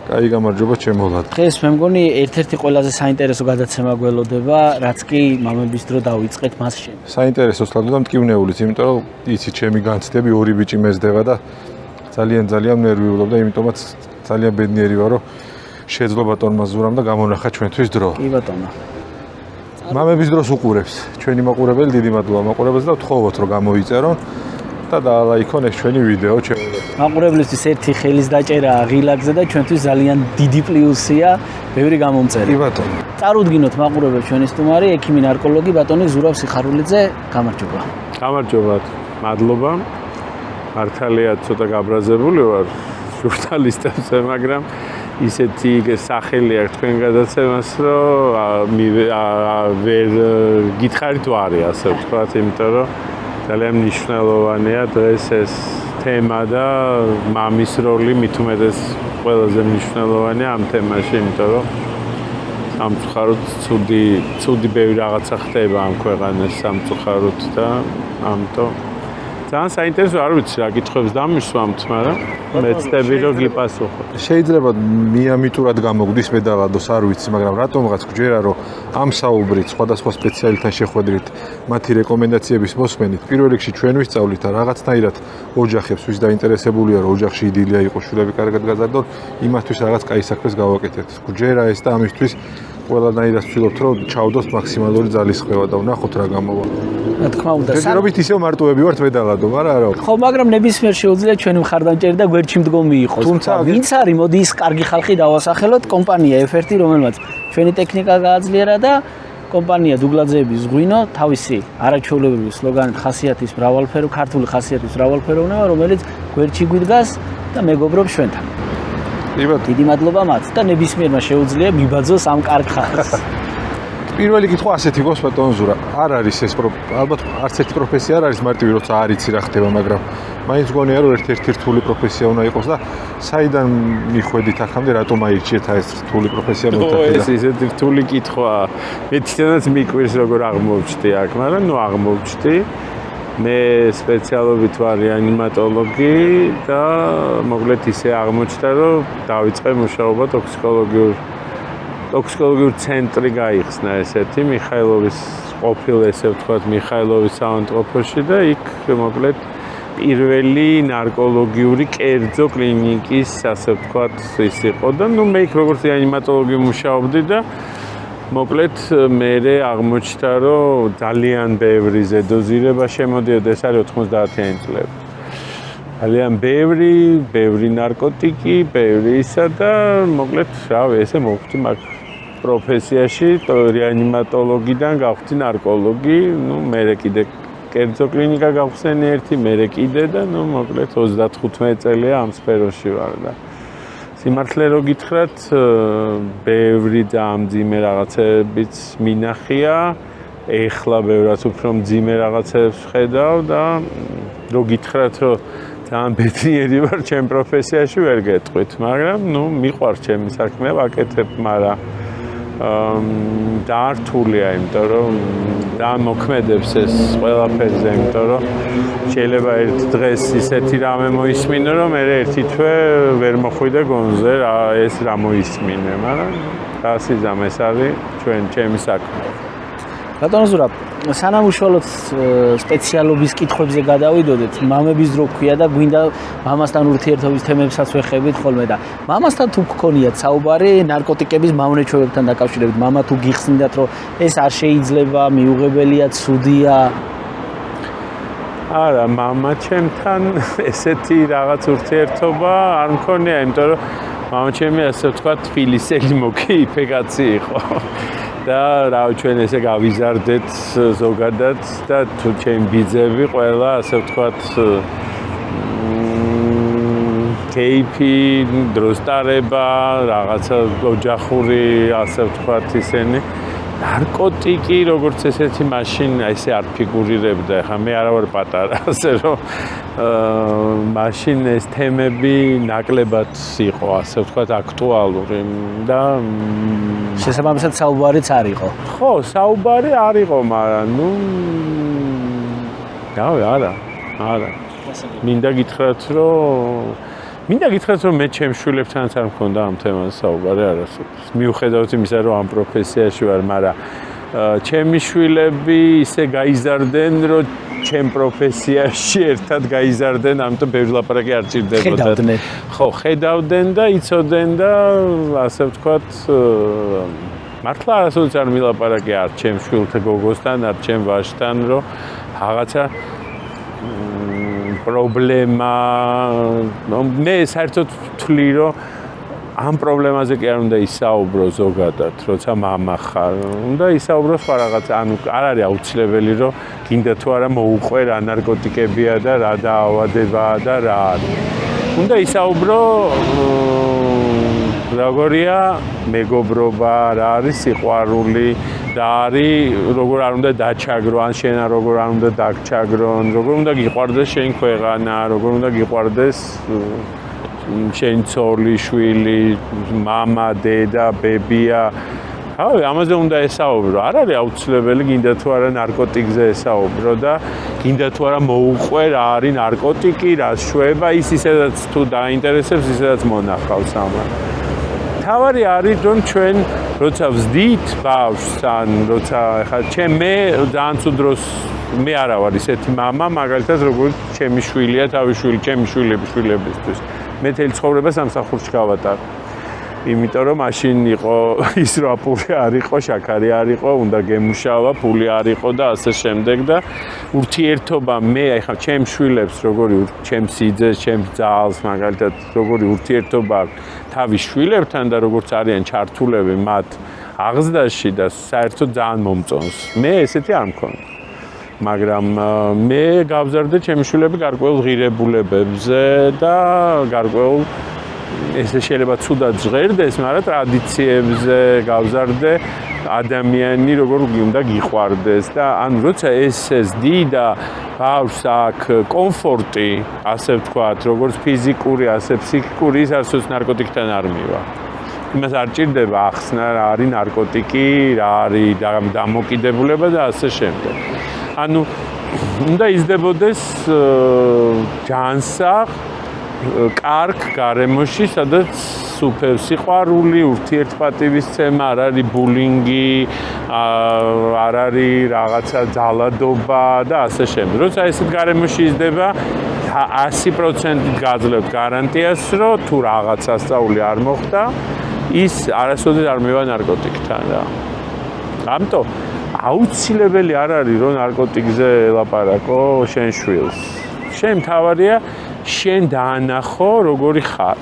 კაი გამარჯობა ჩემო ვლად. დღეს მე მგონი ერთ-ერთი ყველაზე საინტერესო გადაცემა გველოდება, რაც კი მამების დრო დავიწყეთ მასში. საინტერესოს ლადო მტკივნეულიც, იმიტომ რომ იცი ჩემი განცდები ორი ბიჭი მეზდება და ძალიან ნერვიულობ და იმიტომაც ძალიან ბედნიერი ვარ, რომ შეძლო ბატონმა ზურამ და გამონახა ჩვენთვის დრო. კი ბატონო. მამების დროს უყურებს. ჩვენი მაყურებელი დიდი მადლობა მაყურებელს და ვთხოვოთ რომ გამოიწერონ და დაალაიქონ ეს ჩვენი ვიდეო ჩემო. მაყურებლისთვის ერთი ხელის დაჭერა ღილაკზე და ჩვენთვის ძალიან დიდი პლუსია, ბევრი გამომწერი. კი ბატონო. წარუდგინოთ მაყურებელ ჩვენი სტუმარი, ექიმი ნარკოლოგი ბატონი ზურაბ სიხარულიძე, გამარჯობა. გამარჯობათ, მადლობა. მართალია ცოტა გაბრაზებული ვარ ჟურნალისტებზე, მაგრამ ისეთი სახელი აქვს თქვენ გადაცემას, რომ ვერ გითხარით ვარი, ასე ვთქვათ, იმიტომ რომ ძალიან მნიშვნელოვანია დღეს ეს თემა და მამის როლი მით უმეტეს ყველაზე მნიშვნელოვანია ამ თემაში, იმიტომ რომ სამწუხაროდ ცუდი ბევრი რაღაცა ხდება ამ ქვეყანაში სამწუხაროდ და ამიტომ ძალიან საინტერესო არ ვიცი რა კითხვებს დამისვამთ, მაგრამ მეცდები რომ გიპასუხო. შეიძლება მიამიტურად გამოგვდის მედალადოს არ ვიცი, მაგრამ რატომღაც გვჯერა რომ ამ საუბრით სხვადასხვა სპეციალისტთან შეხვედრით მათი რეკომენდაციების მოსმენით პირველ რიგში ჩვენ ვისწავლით და რაღაცნაირად ოჯახებს ვის დაინტერესებულია რომ ოჯახში იდილია იყოს, შვილები კარგად გაზარდონ, იმათთვის რაღაც კაი საქმეს გავაკეთებთ. გვჯერა ეს და ამისთვის ყველანაირად ვცდილობთ რომ ჩავდოთ მაქსიმალური ძალისხმევა და ვნახოთ რა გამოვა. რა თქმა უნდა, ჯერობით ისევ მარტოები ვართ მედალადო, არა. ხო, მაგრამ ნებისმიერ შეუძლია ჩვენი მხარდამჭერი და გვერდში მდგომი იყოს. თუმცა ვინც არის, მოდი ის კარგი ხალხი დავასახელოთ, კომპანია F1, რომელმაც ჩვენი ტექნიკა გააძლიერა და კომპანია დუგლაძეების ღვინო თავისი არაჩვეულებრივი სლოგანით ხასიათის მრავალფერო, ქართული ხასიათის მრავალფეროვნება, რომელიც გვერდში გვიდგას და მეგობრობს ჩვენთან. დიდი მადლობა მათ და ნებისმიერმა შეუძლია მიბაძოს ამ კარგ ხალხს. პირველი კითხვა ასეთი გოს ბატონ ზურა. არ არის ეს ალბათ არც ერთი პროფესია არ არის მარტივი როცა არ იცი რა ხდება, მაგრამ მაინც გონია რომ ერთ-ერთი რთული პროფესია უნდა იყოს და საიდან მიხვედით აქამდე რატომ აირჩიეთ ეს რთული პროფესია მოთხოვნა? ეს ისეთი რთული კითხვაა. მე თვითონაც მიკვირს როგორ აღმოვჩდი აქ, მაგრამ აღმოვჩდი. მე სპეციალობით ვარ რეანიმატოლოგი და მოკლედ ისე აღმოჩნდა რომ დავიწყე მუშაობა ტოქსიკოლოგიურ ცენტრი გაიხსნა ესეთი მიხაილოვის ყოფილ ესე ვთქვათ მიხაილოვის საავადმყოფოში და იქ მოკლედ პირველი ნარკოლოგიური კერძო კლინიკის ასე ვთქვათ ის იყო და მე იქ როგორც რეანიმატოლოგი მუშაობდი და მოკლედ მე აღმოჩნდა რომ ძალიან ბევრი ზედოზირება შემოდიოდა, ეს არის 90-იანი წლები. ძალიან ბევრი ნარკოტიკი, ბევრი ისა და მოკლედ რავი, ესე მოვხვდი მაგ პროფესიაში, რეანიმატოლოგიდან გავხდი ნარკოლოგი, მე კიდე კერძო კლინიკა გავხსენი ერთი, მე კიდე და მოკლედ 35 წელია ამ სფეროში ვარ და სიმართლე რო გითხრათ, ბევრი ძალიან მძიმე რაღაცებიც მინახია, ეხლა ბევრად უფრო მძიმე რაღაცებს ხედავ და რო გითხრათ, რომ ძალიან ბედნიერი ვარ ჩემ პროფესიაში ვერ გეტყვით, მაგრამ მიყვარს ჩემი საქმე, ვაკეთებ, მაგრამ დაართულია, იმიტომ რომ მოქმედებს ეს ყველაფერზე, იმიტომ რომ შეიძლება ერთ დღეს ისეთი რამე მოისმინო, რომ მე ერთი თვე ვერ მოხვიდე გონზე, ეს რა მოისმინე, მაგრამ გასიზამ ეს არის ჩემი საქმე. ბატონო ზურაბ, სანამ უშუალოდ სპეციალობის კითხვებზე გადავიდოდეთ, მამების დრო ქვია და გვინდა მამასთან ურთიერთობის თემებსაც ვეხებით ხოლმე და მამასთან თუ გქონიათ საუბარი ნარკოტიკების მავნეჩვევებთან დაკავშირებით, მამა თუ გიხსნიდათ, რომ ეს არ შეიძლება, მიუღებელია, ცუდია? არა, მამა ჩემთან ესეთი რაღაც ურთიერთობა არ მქონია, იმიტომ რომ მამა ჩემი ასე ვთქვათ თბილისელი მოკი კაცი იყო. და რა ჩვენ ესე გავიზარდეთ ზოგადად და თუ ჩემი ბიძები ყველა ასე ვთქვათ კეიფი, დროსტარება, რაღაცა ოჯახური ასე ვთქვათ ისენი ნარკოტიკი როგორც ესეთი მაშინ ესე არ ფიგურირებდა. ეხლა მე არა ვარ პატარა, ასე რომ მაშინ ეს თემები ნაკლებად იყო ასე ვთქვათ აქტუალური და შესაბამისად საუბარიც არ იყო. ხო, საუბარი არ იყო, მაგრამ არა. მინდა გითხრათ, რომ მინდა გითხრათ რომ მე ჩემს შვილებთანაც არ მქონდა ამ თემაზე საუბარი არასოდეს. მიუხედავად იმისა რომ ამ პროფესიაში ვარ, მაგრამ ჩემი შვილები ისე გაიზარდნენ, რომ ჩემ პროფესიაში ერთად გაიზარდნენ, ამიტომ ბევრი ლაპარაკი არ ჭირდებოდა. ხო, ხედავდნენ და იცოდნენ და ასე ვთქვათ, მართლა არასოდეს არ მილაპარაკე არ ჩემ შვილთა გოგოსთან, არ ჩემ ვაჟთან, რომ რაღაცა პრობლემა, მე საერთოდ ვთვლი, რომ ამ პრობლემაზე კი არ უნდა ისაუბრო ზოგადად, როცა მამა ხარ. უნდა ისაუბრო სხვა რაღაცა, ანუ არ არის აუცილებელი, რომ გინდა თუ არა მოუყვე რა ნარკოტიკებია და რა დაავადებაა და რა არის. უნდა ისაუბრო როგორია მეგობრობა, რა არის სიყვარული, რა არის როგორ არ უნდა დაჩაგრო, ან შენ როგორ არ უნდა დაგჩაგრონ, როგორ უნდა გიყვარდეს შენ ქვეყანა, როგორ უნდა გიყვარდეს შენ ცოლი, შვილი, მამა, დედა, ბებია. ავი, ამაზე უნდა ესაუბრო. არ არის აუცილებელი გინდა თუ არა ნარკოტიკზე ესაუბრო და გინდა თუ არა მოუყვე რა არის ნარკოტიკი, რა შვება, ის ისედაც თუ დაინტერესებს, ისედაც მონახავს ამას. თავარი არის რომ ჩვენ როცა ვზდით ბავშვს ან როცა ხა მე ძალიან ცუდ დროს მე არა ვარ ისეთი მამა მაგალითად როგორც ჩემი შვილია თავი შვილი ჩემი შვილებისთვის მე თელ ცხოვრება სამსახურში გავატარ იმიტომ რომ მაშინ იყო ის რა პული არ იყო შაქარი არ იყო უნდა გემუშავა პული არ იყო და ასე შემდეგ და ურთიერთობა მე ახლა ჩემ შვილებს როგორი ჩემ სიძეს ჩემ ძალს მაგალითად როგორი ურთიერთობა თავის შვილებთან და როგორც არიან ჩართულები მათ აღზრდაში და საერთოდ ძალიან მომწონს მე ესეთი არ მქონდა მაგრამ მე გავზარდე ჩემი შვილები გარკვეულ ღირებულებებზე და გარკვეულ ესე შეიძლება ცუდად ჟღერდეს, მაგრამ ტრადიციებზე გავზარდე ადამიანი როგორ უნდა გიყვარდეს და ან როცა ესდი და ბავშვს აქვს კომფორტი, ასე ვთქვათ, როგორც ფიზიკური, ასე ფსიქიკური, ის არც ნარკოტიკთან არ მივა. იმას არ ჭირდება ახსნა რა არის ნარკოტიკი, რა არის დამოკიდებულება და ასე შემდეგ. ანუ უნდა იზრდებოდეს ჯანსაღ კარგ გარემოში, სადაც სუფევ სიყვარული, ურთიერთპატივისცემა, არ არის ბულინგი, არ არის რაღაცა ძალადობა და ასე შემდეგ. როცა ესეთ გარემოში იზრდება, 100%-ით გაძლევთ გარანტიას, რომ თუ რაღაცა სწავლი არ მოხდა, ის არასოდეს არ მივა ნარკოტიკთან რა. ამიტომ აუცილებელი არ არის, რომ ნარკოტიკზე ელაპარაკო შენ შვილს. შენ მთავარია შენ დაანახო როგორი ხარ,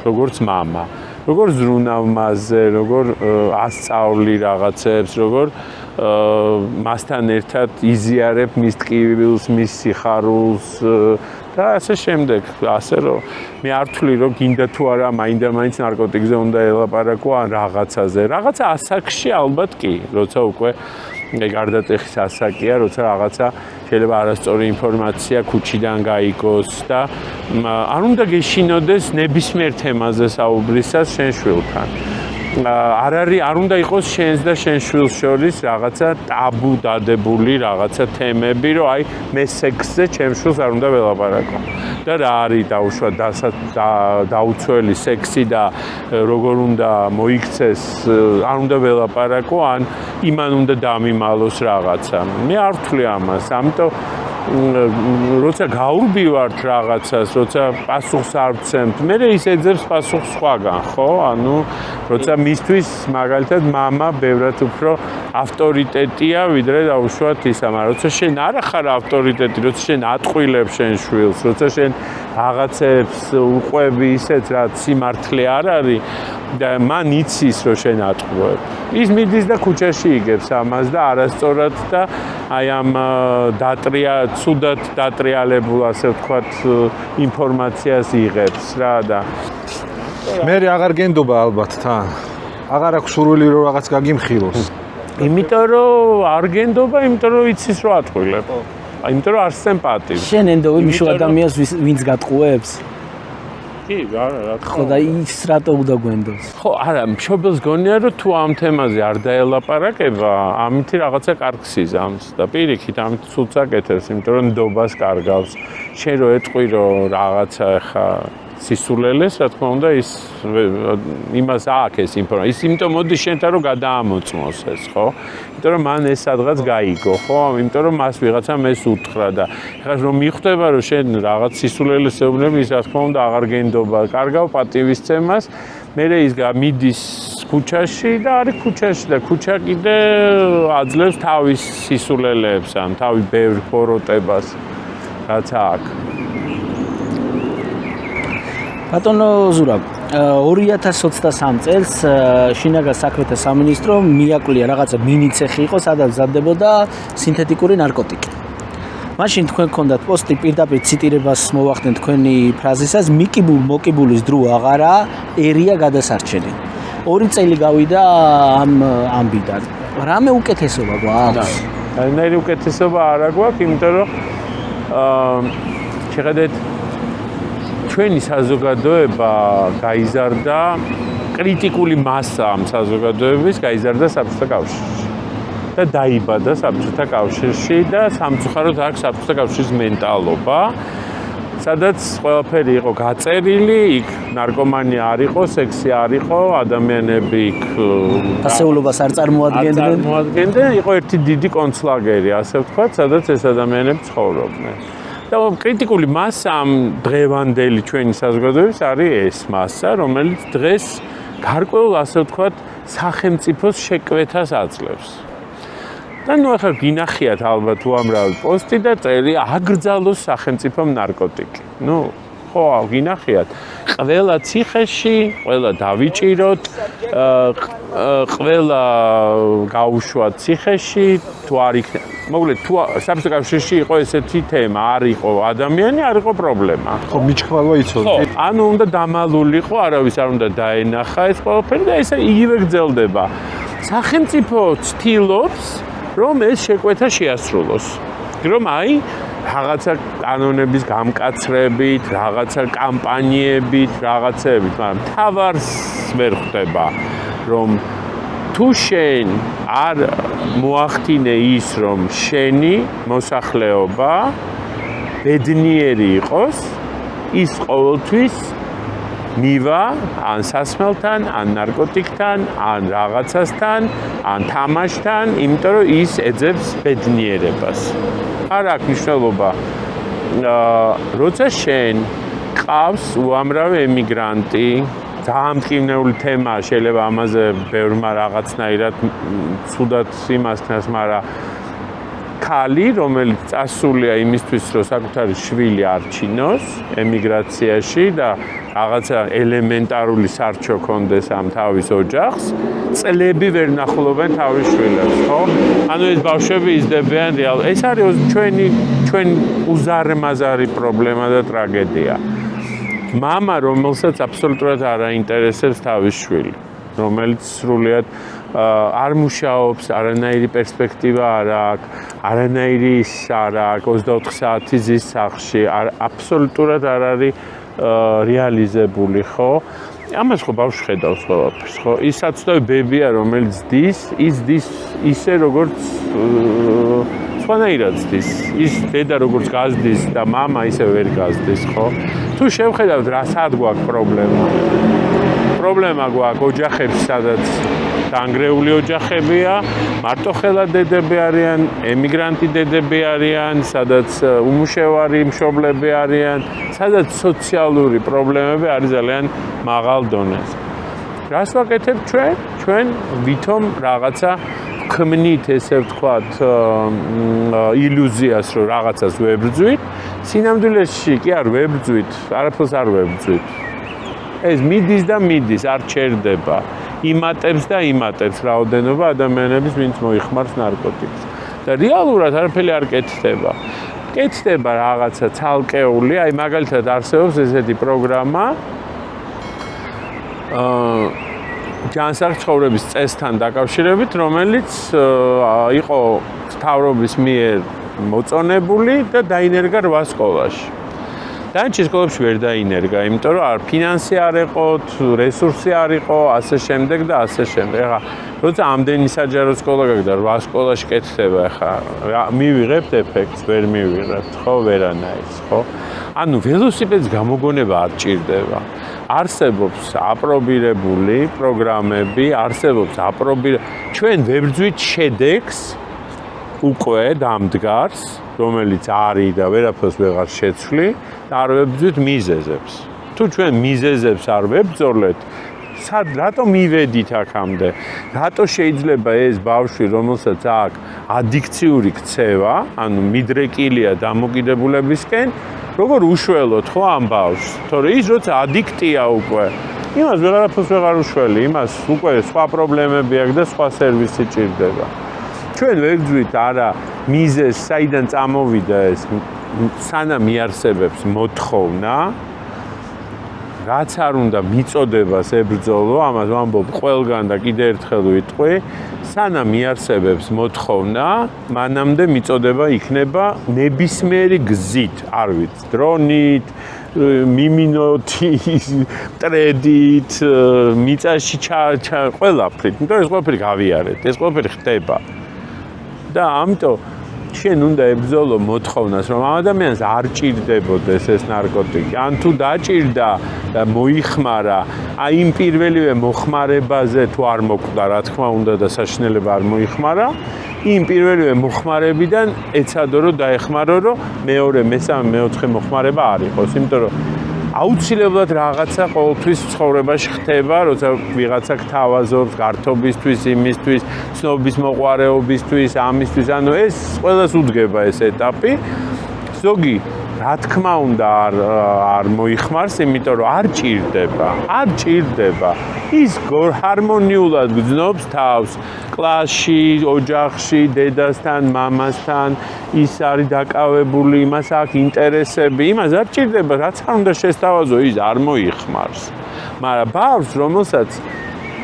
როგორც მამა, როგორ ზრუნავ მასზე, როგორ ასწავლი რაღაცებს, როგორ მასთან ერთად იზიარებ მის ტკივილს, მის სიხარულს და ასე შემდეგ, ასე რომ მე არ ვთვლი რომ გინდა თუ არა მაინდა-მაინც ნარკოტიკზე უნდა ელაპარაკო ან რაღაცაზე. რაღაცა ასაკში ალბათ კი, როცა უკვე გარდატეხის ასაკია, როცა რაღაცა შეიძლება არასწორი ინფორმაცია ქუჩიდან გაიგოს და არ უნდა გეშინოდეს ნებისმიერ თემაზე საუბრისას შენ შვილთან. არ უნდა იყოს შენს და შენ შვილს შორის რაღაცა ტაბუ დადებული რაღაცა თემები, რომ აი მე სექსზე ჩემ შვილს არ უნდა ველაპარაკო. და რა არის დაუშვა დაუცველი სექსი და როგორ უნდა მოიქცეს, არ უნდა ველაპარაკო, ან იმან უნდა დამიმალოს რაღაცა. მე არ ვთვლი ამას, ამიტომ როცა გაურბივართ რაღაცას, როცა პასუხს არ ვცემთ, მე ის ეძებს პასუხს სხვაგან, ხო? ანუ როცა მისთვის მაგალითად მამა ბევრად უფრო ავტორიტეტია, ვიდრე დაუშვათ ისა, მაგრამ როცა შენ არ ხარ ავტორიტეტი, როცა შენ ატყვილებ შენ შვილს, როცა შენ რაღაცებს უყვები ისეთ, რაც სიმართლე არ არის და მან იცის, რომ შენ ატყუებ. ის მიდის და ქუჩაში იგებს ამას და არასწორად და აი ამ ცუდად დატრიალებულ, ასე ვთქვათ, ინფორმაციას იღებს რა და მე აღარ გენდობა ალბათ თან. აღარ აქვს სურვილი რომ რაღაც გაგიმხილოს. იმიტომ რომ არ გენდობა, იმიტომ რომ იცის რომ ატყვილებ. იმიტომ რომ არ სემპათიზი. შენ ენდობი მიშო ადამიანს ვინც გატყუებს? კი, რა თქმა ხო და ის რატო უნდა გვენდოს? ხო, არა, მშობელს გონია რომ თუ ამ თემაზე არ დაელაპარაკება, ამითი რაღაცა კარგს იზამს და პირიქით ამით ცუდს აკეთებს, იმიტომ რომ ნდობას კარგავს. შენ რო ეტყვი რომ რაღაცა ხა სისულელეს, რა თქმა უნდა, ის იმას აქვს ინფორმაცია. ის იმიტომ მოდის შენთან რომ გადაამოწმოს ეს, ხო? იმიტომ რომ მან ეს სადღაც გაიგო, ხო? იმიტომ რომ მას ვიღაცამ ეს უთხრა და ეხლა რომ მიხვდება რომ შენ რაღაც სისულელეს ეუბნები, ის რა თქმა უნდა აღარ გენდობა. კარგავ პატივისცემას, მერე ის მიდის ქუჩაში და არის ქუჩაში და ქუჩა კიდე აძლევს თავის სისულელეებს, ან თავის ბევრ ფოროტებას, რაც აქვს. ბატონო ზურაბ, 2023 წელს შინაგან საქმეთა სამინისტრო მიაკვლია რაღაცა მინიცეხი იყო, სადაც მზადდებოდა სინთეტიკური ნარკოტიკი. მაშინ თქვენ გქონდათ პოსტი პირდაპირ ციტირებას მოვახდენ თქვენი ფრაზისას, მოკიბულის დრო აღარა, ერია გადასარჩენი. 2 წელი გავიდა ამ ამბიდან. რამე უკეთესობა გვაქვს? რაიმე უკეთესობა არ აქვს, იმიტომ რომ შეხედეთ ჩვენი საზოგადოება გაიზარდა, კრიტიკული მასა ამ საზოგადოების გაიზარდა საბჭოთა კავშირში და დაიბადა საბჭოთა კავშირში და სამწუხაროდ აქვს საბჭოთა კავშირის მენტალობა, სადაც ყველაფერი იყო გაწერილი, იქ ნარკომანია არ იყო, სექსი არ იყო, ადამიანები იქ ასეულობას არ წარმოადგენდნენ, იყო ერთი დიდი კონცლაგერი, ასე ვთქვათ, სადაც ეს ადამიანები ცხოვრობდნენ. და კრიტიკული მასა ამ დღევანდელი ჩვენი საზოგადოების არის ეს მასა, რომელიც დღეს გარკვეულ, ასე ვთქვათ, სახელმწიფოს შეკვეთას აძლევს. და ნუ ახლა გინახიათ ალბათ უამრავი პოსტი და წელი აგრძალოს სახელმწიფომ ნარკოტიკი. ნუ ხო, გინახიათ. ყველა ციხეში, ყველა დავიჭიროთ, ყველა გაუშვათ ციხეში, თუ არ იქნება. მოკლედ, თუ საბჭოთა კავშირში იყო ესეთი თემა, არ იყო ადამიანი, არ იყო პრობლემა. ხო, მიჩხვალვა იცოდი. ხო, ანუ უნდა დამალულიყო, არავის არ უნდა დაენახა ეს ყველაფერი და ესე იგივე გრძელდება. სახელმწიფო ცდილობს რომ ეს შეკვეთა შეასრულოს. რომ აი რაღაცა კანონების გამკაცრებით, რაღაცა კამპანიებით, რაღაცებით, მაგრამ თავარს ვერ ხვდება, რომ თუ შენ არ მოახდინე ის, რომ შენი მოსახლეობა ბედნიერი იყოს, ის ყოველთვის მივა ან სასმელთან, ან ნარკოტიკთან, ან რაღაცასთან, ან თამაშთან, იმიტომ რომ ის ეძებს ბედნიერებას. არ აქვს მნიშვნელობა. როცა შენ ყავს უამრავი ემიგრანტი, ძალიან მტკივნეული თემაა, შეიძლება ამაზე ბევრმა რაღაცნაირად ცუდად იმასქნას, მაგრამ ქალი, რომელიც წასულია იმისთვის, რომ საკუთარი შვილი არჩინოს ემიგრაციაში და რაღაცა ელემენტარული სარჩო კონდეს ამ თავის ოჯახს, წლები ვერ ნახულობენ თავის შვილებს, ხო? ანუ ეს ბავშვები იზრდებიან რეალურად. ეს არის ჩვენი უზარმაზარი პრობლემა და ტრაგედია. მამა, რომელსაც აბსოლუტურად არ აინტერესებს თავის შვილი, რომელიც სრულიად არ მუშაობს, არანაირი პერსპექტივა არ აქვს, არანაირი ის არ აქვს, 24 საათი ზის სახლში, აბსოლუტურად არ არის რეალიზებული, ხო? ამას ხო ბავშვი ხედავს ყველაფერს, ხო? ის საცდავი ბებია, რომელიც ზდის, ის ზდის ისე როგორც სხვანაირად ზდის. ის დედა როგორც გაზდის და მამა ისე ვერ გაზდის, ხო? თუ შევხედავთ რა სად გვაქვს პრობლემა? პრობლემა გვაქვს ოჯახებში, სადაც დანგრეული ოჯახებია, მარტოხელა დედები არიან, ემიგრანტი დედები არიან, სადაც უმუშევარი მშობლები არიან, სადაც სოციალური პრობლემები არის ძალიან მაღალ დონეზე. რას ვაკეთებთ ჩვენ? ჩვენ ვითომ რაღაცა ქმნით, ესე ვთქვათ, ილუზიას, რომ რაღაცას ვებრძვით, სინამდვილეში კი არ ვებრძვით, არაფერს არ ვებრძვით. ეს მიდის და მიდის, არ ჩერდება. იმატებს და იმატებს რაოდენობა ადამიანების, ვინც მოიხმარს ნარკოტიკს. და რეალურად არაფერი არ კეთდება. კეთდება რაღაცა ცალკეული, აი მაგალითად არსებობს ესეთი პროგრამა ჯანსაღი ცხოვრების წესთან დაკავშირებით, რომელიც იყო მთავრობის მიერ მოწონებული და დაინერგა 8 სკოლაში. დანარჩენ სკოლებში ვერ დაინერგა, იმიტომ რომ არ ფინანსი არ ეყოთ, რესურსი არ იყო, ასე შემდეგ და ასე შემდეგ. ეხლა როცა ამდენი საჯარო სკოლა გაქვს 8 სკოლაში კეთდება, ეხლა მივიღებთ ეფექტს, ვერ მივიღებთ, ხო, ვერანაირს, ხო? ანუ ველოსიპედს გამოგონება არ ჭირდება. არსებობს აპრობირებული პროგრამები, არსებობს ჩვენ ვებრძვით შედეგს უკვე დამდგარს, რომელიც არის და ვერაფერს ვეღარ შეცვლი და არ ვებრძვით მიზეზებს. თუ ჩვენ მიზეზებს არ ვებრძოლეთ, რატო მივედით აქამდე? რატო შეიძლება ეს ბავშვი, რომელსაც აქვს ადიქციური ქცევა, ანუ მიდრეკილია დამოკიდებულებისკენ, როგორ უშველოთ ხო ამ ბავშვს? თორე ის როცა ადიქტია უკვე, იმას ვეღარაფერს ვეღარ უშველი, იმას უკვე სხვა პრობლემები აქვს და სხვა სერვისი ჭირდება. ჩვენ ვებრძვით არა მიზეზს, საიდან წამოვიდა ეს, სანამ იარსებებს მოთხოვნა, რაც არ უნდა მიწოდებას ებრძოლო, ამას ვამბობ ყველგან და კიდე ერთხელ ვიტყვი, სანამ იარსებებს მოთხოვნა, მანამდე მიწოდება იქნება ნებისმიერი გზით, არ ვიცი, დრონით, მიმინოთი, ტრედით, მიწაში ყველაფრით, იმიტომ ეს ყველაფერი გავიარეთ, ეს ყველაფერი ხდება. და ამიტომ შენ უნდა ებრძოლო მოთხოვნას, რომ ამ ადამიანს არ ჭირდებოდეს ეს ნარკოტიკი. ან თუ დაჭირდა და მოიხმარა, აი იმ პირველივე მოხმარებაზე თუ არ მოკვდა, რა თქმა უნდა და საშინელება არ მოიხმარა, იმ პირველივე მოხმარებიდან ეცადო რომ დაეხმარო, რომ მეორე, მესამე, მეოთხე მოხმარება არ იყოს, იმიტომ რომ აუცილებლად რაღაცა ყოველთვის ცხოვრებაში ხდება, როცა ვიღაცა გთავაზობს გართობისთვის, იმისთვის, ცნობის მოყვარეობისთვის, ამისთვის, ანუ ეს ყველას უდგება ეს ეტაპი. ზოგი, რა თქმა უნდა, არ მოიხმარს, იმიტომ რომ არ ჭირდება. ის ჰარმონიულად გძნობს თავს კლასში, ოჯახში, დედასთან, მამასთან, ის არის დაკავებული, იმას აქვს ინტერესები, იმას არ ჭირდება, რაც არ უნდა შესთავაზო, ის არ მოიხმარს. მაგრამ ბავშვს, რომელსაც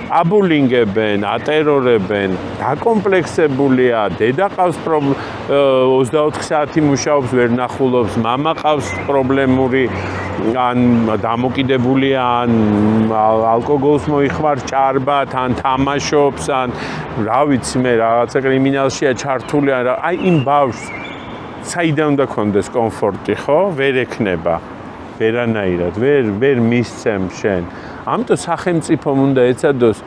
აბულინგებენ, ატერორებენ, დაკომპლექსებულია, დედა ყავს 24 საათი მუშაობს, ვერ ნახულობს, მამა ყავს პრობლემური, ან დამოკიდებულია, ან ალკოგოლს მოიხმარს ჭარბად, ან თამაშობს, ან რა ვიცი მე, რაღაცა კრიმინალშია ჩართული, აი იმ ბავშვს საიდან უნდა კონდეს კომფორტი, ხო? ვერ ექნება. ვერანაირად, ვერ მისცემ შენ. ამიტომ სახელმწიფომ უნდა ეცადოს,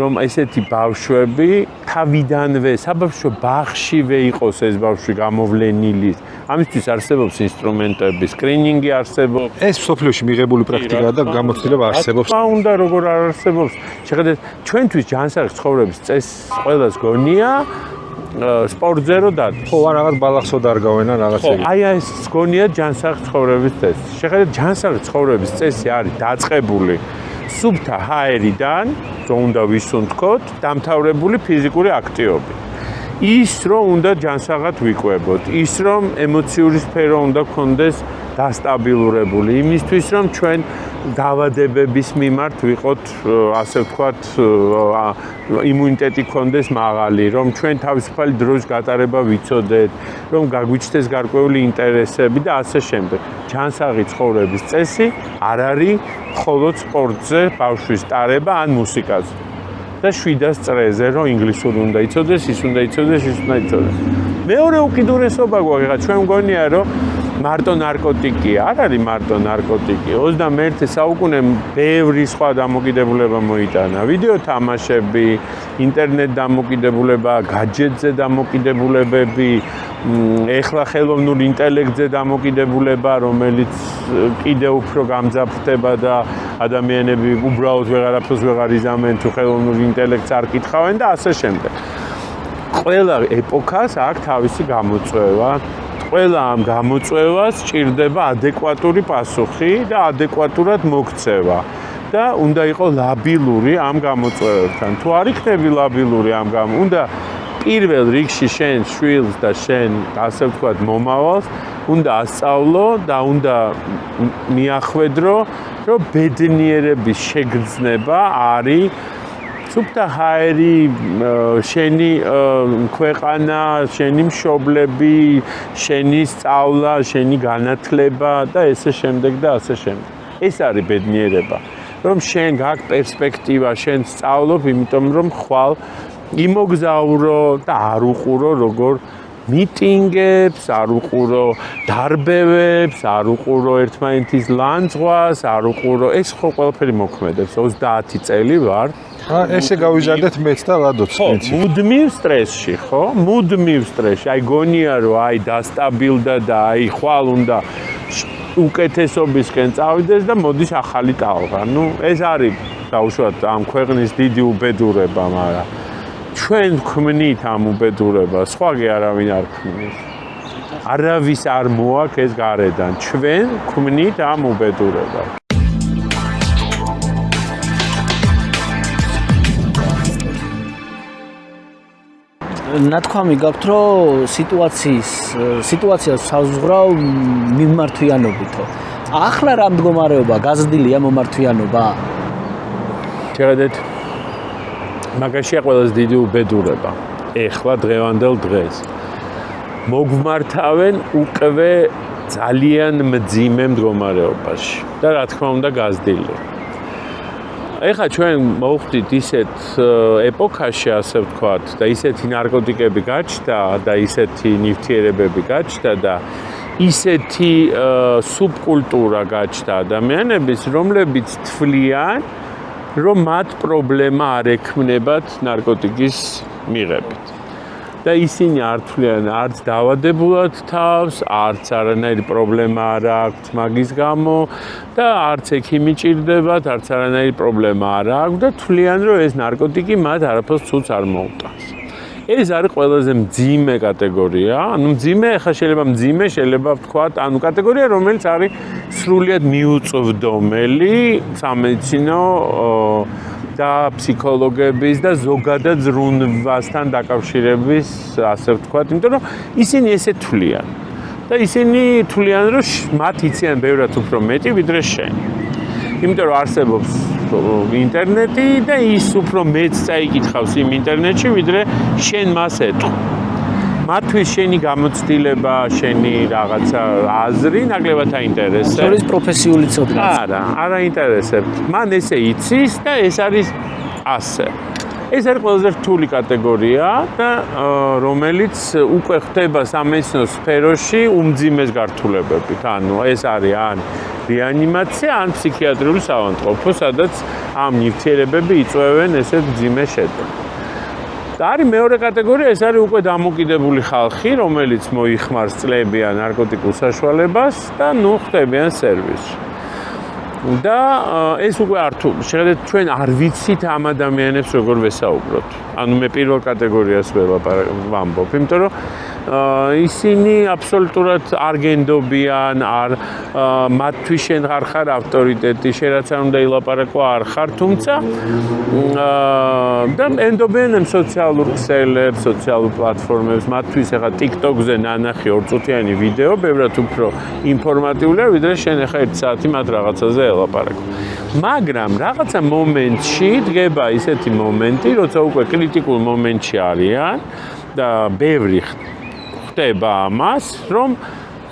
რომ ესეთი ბავშვები თავიდანვე საბავშვო ბაღშივე იყოს ეს ბავშვი გამოვლენილი. ამისთვის არსებობს ინსტრუმენტები, სკრინინგი არსებობს. ეს სოფლიოში მიღებული პრაქტიკაა და გამოცდილება არსებობს. რა უნდა როგორ არ არსებობს? შეხედეთ, ჩვენთვის ჯანსაღი ცხოვრების წესი ყველას გონია სპორტზე რო დადეს. ხო, ან რაღაც ბალახსო დარგავენ ან რაღაც ეგეთი. აი ეს გონია ჯანსაღი ცხოვრების წესი. შეხედეთ, ჯანსაღი ცხოვრების წესი არის დაწყებული სუფთა ჰაერიდან, რომ უნდა ვისუნთქოთ, დამთავრებული ფიზიკური აქტივობით. ის რომ უნდა ჯანსაღად ვიკვებოთ, ის რომ ემოციური სფერო უნდა გქონდეს დასტაბილურებული, იმისთვის რომ ჩვენ დაავადებების მიმართ ვიყოთ, ასე ვთქვათ, იმუნიტეტი გქონდეს მაღალი, რომ ჩვენ თავისუფალი დროის გატარება ვიცოდეთ, რომ გაგვიჩნდეს გარკვეული ინტერესები და ასე შემდეგ. ჯანსაღი ცხოვრების წესი არ არის მხოლოდ სპორტზე ბავშვის ტარება ან მუსიკაზე. და 700 წრეზე, რომ ინგლისური უნდა იცოდეს, ის უნდა იცოდეს, ის უნდა იცოდეს. მეორე უკიდურესობა გვაქვს, ჩვენ მგონია, რომ მარტო ნარკოტიკია, არ არის მარტო ნარკოტიკი. 21 საუკუნემ ბევრი სხვა დამოკიდებულება მოიტანა. ვიდეო თამაშები, ინტერნეტ დამოკიდებულება, გაჯეტზე დამოკიდებულებები, ეხლა ხელოვნურ ინტელექტზე დამოკიდებულება, რომელიც კიდე უფრო გამძაფრდება და ადამიანები უბრალოდ ვეღარაფერს ვეღარ იზამენ თუ ხელოვნურ ინტელექტს არ კითხავენ და ასე შემდეგ. ყველა ეპოქას აქვს თავისი გამოწვევა. ყველა ამ გამოწვევას ჭირდება ადეკვატური პასუხი და ადეკვატურად მოქცევა და უნდა იყოს ლაბილური ამ გამოწვევებთან. თუ არ იქნები ლაბილური ამ უნდა პირველ რიგში შენ შვილს და შენ ასე ვთქვათ მომავალს უნდა ასწავლო და უნდა მიახვედრო, რომ ბედნიერების შეგრძნება არის სუფთა ჰაერი, შენი ქვეყანა, შენი მშობლები, შენი სწავლა, შენი განათლება და ესე შემდეგ და ასე შემდეგ. ეს არის ბედნიერება, რომ შენ გაქვს პერსპექტივა, შენ სწავლობ, იმიტომ რომ ხვალ იმოგზაურო და არ უყურო როგორ მიტინგებს, არ უყურო დარბევებს, არ უყურო ერთმანეთის ლანძღვას, არ უყურო ეს ხო ყველაფერი მოქმედებს 30 წელი ვარ. ესე გავიზარდეთ მეც და ლადოც პრინციპი. მუდმივ სტრესში, ხო? მუდმივ სტრესში. აი გონია რომ აი დასტაბილდა და აი ხვალ უნდა უკეთესობისკენ წავიდეს და მოდის ახალი ტალღა. ნუ ეს არის დაუშვათ ამ ქვეყნის დიდი უბედურება, მაგრამ ჩვენ ვქმნით ამ უბედურებას, სხვაგი არავინ არ ქმნის. არავის არ მოაქვს ეს გარედან. ჩვენ ვქმნით ამ უბედურებას. ნათქვამი გაქვთ, რომ სიტუაციას საზღვრავ მიმართვიანობითო. ახლა რა მდგომარეობა გაზრდილია მომართვიანობა? შეგედეთ მაგაშია ყველაზე დიდი უბედურება. ეხლა დღევანდელ დღეს მოგვმართავენ უკვე ძალიან მძიმე მდგომარეობაში და რა თქმა უნდა გაზრდილი. ეხლა ჩვენ მოვხდით ისეთ ეპოქაში, ასე ვთქვათ, და ისეთი ნარკოტიკები გაჩნდა და ისეთი ნივთიერებები გაჩნდა და ისეთი სუბკულტურა გაჩნდა ადამიანების, რომლებიც თვლიან, რომ მათ პრობლემა არ ექმნებათ ნარკოტიკის მიღებით. და ისინი არ თვლიან არც დაავადებულად თავს, არც არანაირი პრობლემა არ აქვთ მაგის გამო და არც ექიმი ჭირდებათ, არც არანაირი პრობლემა არ აქვთ და თვლიან, რომ ეს ნარკოტიკი მათ არაფერს ცუდს არ მოუტანს. ეს არის ყველაზე მძიმე კატეგორია. ანუ მძიმე, ახლა შეიძლება ვთქვათ, ანუ კატეგორია, რომელიც არის სრულიად მიუწვდომელი სამედიცინო და ფსიქოლოგების და ზოგადად ზრუნვასთან დაკავშირების, ასე ვთქვათ, იმიტომ რომ ისინი ესე თვლიან. და ისინი თვლიან, რომ მათ იციან ბევრად უფრო მეტი ვიდრე შენ. იმიტომ რომ არსებობს ინტერნეტი და ის უფრო მეც წაიკითხავს იმ ინტერნეტში, ვიდრე შენ მას ეტყვი. მათთვის შენი გამოცდილება, შენი რაღაცა აზრი ნაკლებად აინტერესებს. შორის პროფესიული ცოდნა. არა აინტერესებს. მან ესე იცის და ეს არის ასე. ეს არის ყველაზე რთული კატეგორია და რომელიც უკვე ხდება სამედიცინო სფეროში უმძიმეს გართულებებით. ანუ ეს არის ან რეანიმაცია, ან ფსიქიატრიული საავადმყოფო, სადაც ამ ნივთიერებები იწვევენ ესეთ მძიმე შედეგს. და არის მეორე კატეგორია, ეს არის უკვე დამოკიდებული ხალხი, რომელიც მოიხმარს წლებიან ნარკოტიკულ საშუალებას და ნუ ხდებიან სერვისში. და ეს უკვე არ თუ შეხედეთ ჩვენ არ ვიცით ამ ადამიანებს როგორ ვესაუბროთ. ანუ მე პირველ კატეგორიას ვამბობ, იმიტომ რომ ისინი აბსოლუტურად არ გენდობიან, მათთვის შენ არ ხარ ავტორიტეტი, შენ რაც არ უნდა ილაპარაკო არ ხარ, თუმცა და ენდობენ ამ სოციალურ ქსელებს, სოციალურ პლატფორმებს, მათთვის ახლა TikTok-ზე ნანახი 2 წუთიანი ვიდეო, ბევრად უფრო ინფორმატიულია, ვიდრე შენ ახლა 1 საათი მათ რაღაცაზე ელაპარაკო. მაგრამ რაღაცა მომენტში დგება ისეთი მომენტი, როცა უკვე კრიტიკულ მომენტში არიან და ბევრი ხდება ამას, რომ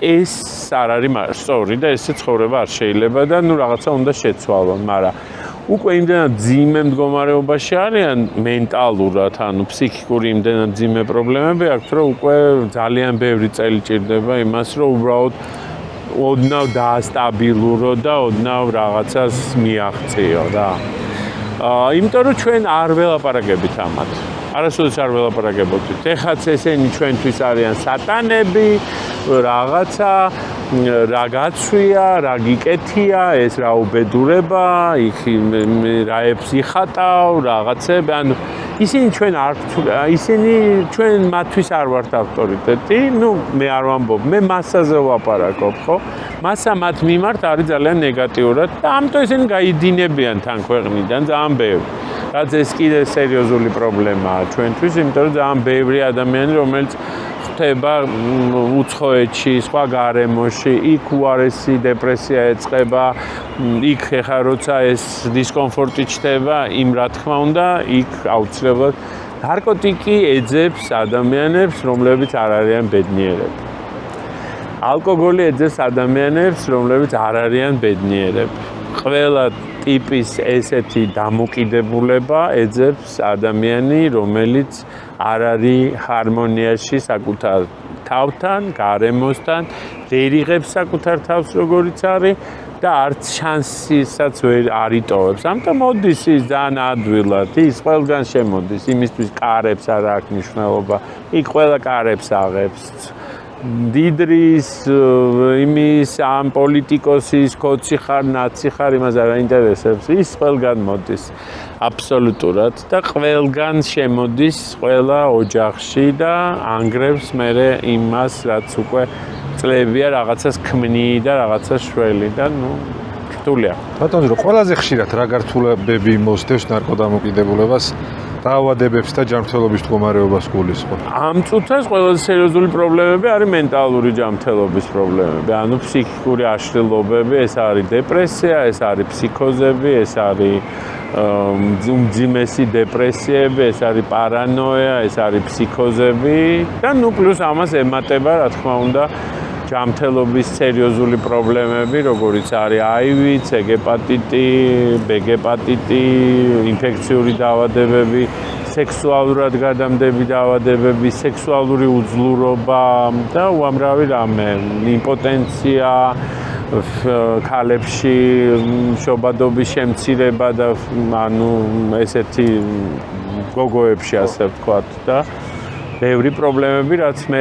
ეს არ არის სწორი და ესე ცხოვრება არ შეიძლება და ნუ რაღაცა უნდა შეცვალონ, მაგრამ უკვე იმდენად ძიმე მდგომარეობაში არიან მენტალურად, ანუ ფსიქიკური იმდენად ძიმე პრობლემები აქვს, რომ უკვე ძალიან ბევრი წელი ჭირდება იმას, რომ უბრალოდ ოდნავ დაასტაბილურო და ოდნავ რაღაცას მიაღწიო და იმიტომ რომ ჩვენ არ ველაპარაკებით ამათ. არასოდეს არ ველაპარაკებოდით. ეხაც ესენი ჩვენთვის არიან სატანები, რაღაცა, რა გაცვია, რა გიკეთია, ეს რა უბედურება, იქ რაებს იხატავ, რაღაცები, ანუ ისინი ჩვენ მათთვის არ ვართ ავტორიტეტი, ნუ მე არ ვამბობ, მე მასაზე ვაპარაკობ, ხო? მასა მათ მიმართ არის ძალიან ნეგატიურად და ამიტომ ისინი გაიდინებიან თან ქვეყნიდან ძალიან ბევრი. რაც ეს კიდე სერიოზული პრობლემაა ჩვენთვის, იმიტომ რომ ძალიან ბევრი ადამიანი, რომელიც ხვდება უცხოეთში, სხვა გარემოში, იქ უარესი დეპრესია ეწყება, იქ ხა როცა ეს დისკომფორტი ჩდება, იმ რა თქმა უნდა, იქ აუცილებლად ნარკოტიკი ეძებს ადამიანებს, რომლებიც არ არიან ბედნიერები. ალკოგოლი ეძებს ადამიანებს, რომლებიც არ არიან ბედნიერები. ყველა ტიპის ესეთი დამოკიდებულება ეძებს ადამიანი, რომელიც არ არის ჰარმონიაში საკუთარ თავთან, გარემოსთან, ვერ იღებს საკუთარ თავს როგორიც არის და არც შანსისაც ვერ არიტოვებს. ამიტომ მოდის ის ძალიან ადვილად, ის ყველგან შემოდის, იმისთვის კარებს არ აქვს მნიშვნელობა. იქ ყველა კარებს აღებს. დიდრის, იმის, ამ პოლიტიკოსის, კოცი ხარ, ნაცი ხარ, იმას არ აინტერესებს. ის ყველგან მოდის აბსოლუტურად და ყველგან შემოდის ყველა ოჯახში და ანგრევს მერე იმას, რაც უკვე წლებია რაღაცას ქმნი და რაღაცას შველი და რთულია. ბატონო, ყველაზე ხშირად რა გართულებები მოსდევს ნარკოდამოკიდებულებას? დაავადებებს და ჯანმრთელობის მდგომარეობას გულისხმობ. ამ წუთას ყველაზე სერიოზული პრობლემები არის მენტალური ჯანმრთელობის პრობლემები, ანუ ფსიქიკური აშლილობები, ეს არის დეპრესია, ეს არის ფსიქოზები, ეს არის უმძიმესი დეპრესიები, ეს არის პარანოია, ეს არის ფსიქოზები და პლუს ამას ემატება, რა თქმა უნდა, ჯანმრთელობის სერიოზული პრობლემები, როგორიც არის HIV, C ჰეპატიტი, B ჰეპატიტი, ინფექციური დაავადებები, სექსუალურად გადამდები დაავადებები, სექსუალური უძლურობა და უამრავი რამე, იმპოტენცია, ქალებში შობადობის შემცირება და ანუ ესეთი გოგოებში ასე ვთქვათ და ბევრი პრობლემები, რაც მე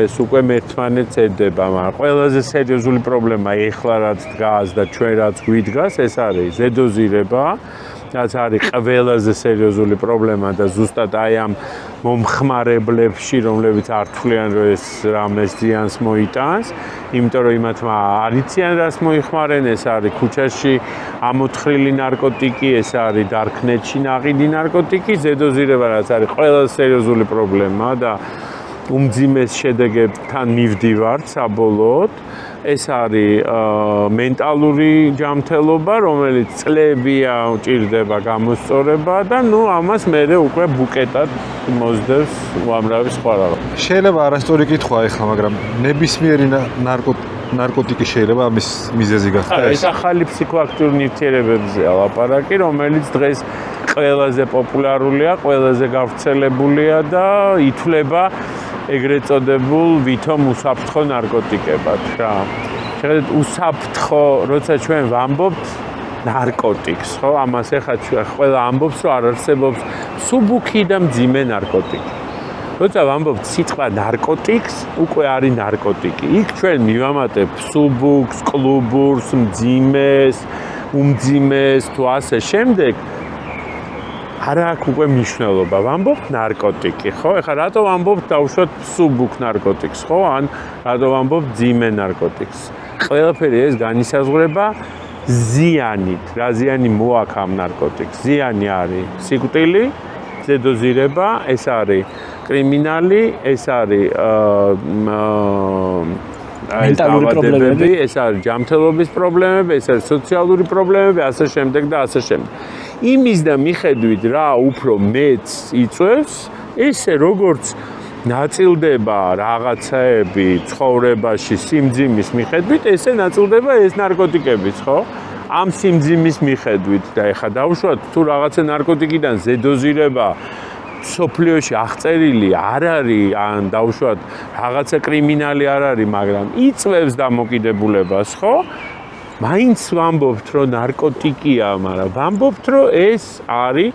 ეს უკვე ერთმანეთს ედება, მაგრამ ყველაზე სერიოზული პრობლემა ეხლა რაც დგას და ჩვენ რაც გვიდგას, ეს არის ზედოზირება, რაც არის ყველაზე სერიოზული პრობლემა და ზუსტად აი ამ მომხმარებლებში, რომლებიც არ თვლიან, რომ ეს რამეს ზიანს მოიტანს, იმიტომ რომ იმათმა არ იციან რას მოიხმარენ, ეს არის ქუჩაში ამოთხრილი ნარკოტიკი, ეს არის დარკნეტში ნაყიდი ნარკოტიკი, ზედოზირება რაც არის ყველაზე სერიოზული პრობლემა და უმძიმეს შედეგებთან მივდივართ საბოლოოდ. ეს არის მენტალური ჯანმრთელობა, რომელიც წლებია უჭირდება გამოსწორება და ამას მერე უკვე ბუკეტად მოსდევს უამრავი სხვა რაღაც. შეიძლება არასწორი კითხვა ეხლა, მაგრამ ნებისმიერი ნარკოტიკი შეიძლება ამის მიზეზი გახდეს? ეს ახალი ფსიქოაქტიური ნივთიერებებზეა ლაპარაკი, რომელიც დღეს ყველაზე პოპულარულია, ყველაზე გავრცელებულია და ითვლება ეგრეთ წოდებულ ვითომ უსაფრთხო ნარკოტიკებად რა. შეხედეთ უსაფრთხო, როცა ჩვენ ვამბობთ ნარკოტიკს, ხო? ამას ეხლა ყველა ამბობს, რომ არ არსებობს სუბუქი და მძიმე ნარკოტიკი. როცა ვამბობთ სიტყვა ნარკოტიკს, უკვე არის ნარკოტიკი. იქ ჩვენ მივამატებთ სუბუქს, კლუბურს, მძიმეს, უმძიმეს თუ ასე შემდეგ. არა აქვს უკვე მნიშვნელობა, ვამბობთ ნარკოტიკი, ხო? ეხლა რატო ვამბობთ დავუშვათ სუბუქ ნარკოტიკს, ხო? ან რატო ვამბობთ ძიმე ნარკოტიკს? ყველაფერი ეს განისაზღვრება ზიანით. რა ზიანი მოაქვს ამ ნარკოტიკს? ზიანი არის სიკვდილი, ზედოზირება, ეს არის კრიმინალი, ეს არის მენტალური პრობლემები, ეს არის ჯანმრთელობის პრობლემები, ეს არის სოციალური პრობლემები, ასე შემდეგ და ასე შემდეგ. იმის და მიხედვით რა უფრო მეც იწევს, ესე როგორც ნაწილდება რაღაცაები ცხოვრებაში სიმძიმის მიხედვით, ესე ნაწილდება ეს ნარკოტიკებიც, ხო? ამ სიმძიმის მიხედვით და ეხლა დავუშვათ თუ რაღაცა ნარკოტიკიდან ზედოზირება სოფლიოში აღწერილი არ არის, ან დავუშვათ რაღაცა კრიმინალი არ არის, მაგრამ იწევს დამოკიდებულებას, ხო? მაინც ვამბობთ, რომ ნარკოტიკია, მაგრამ ვამბობთ, რომ ეს არის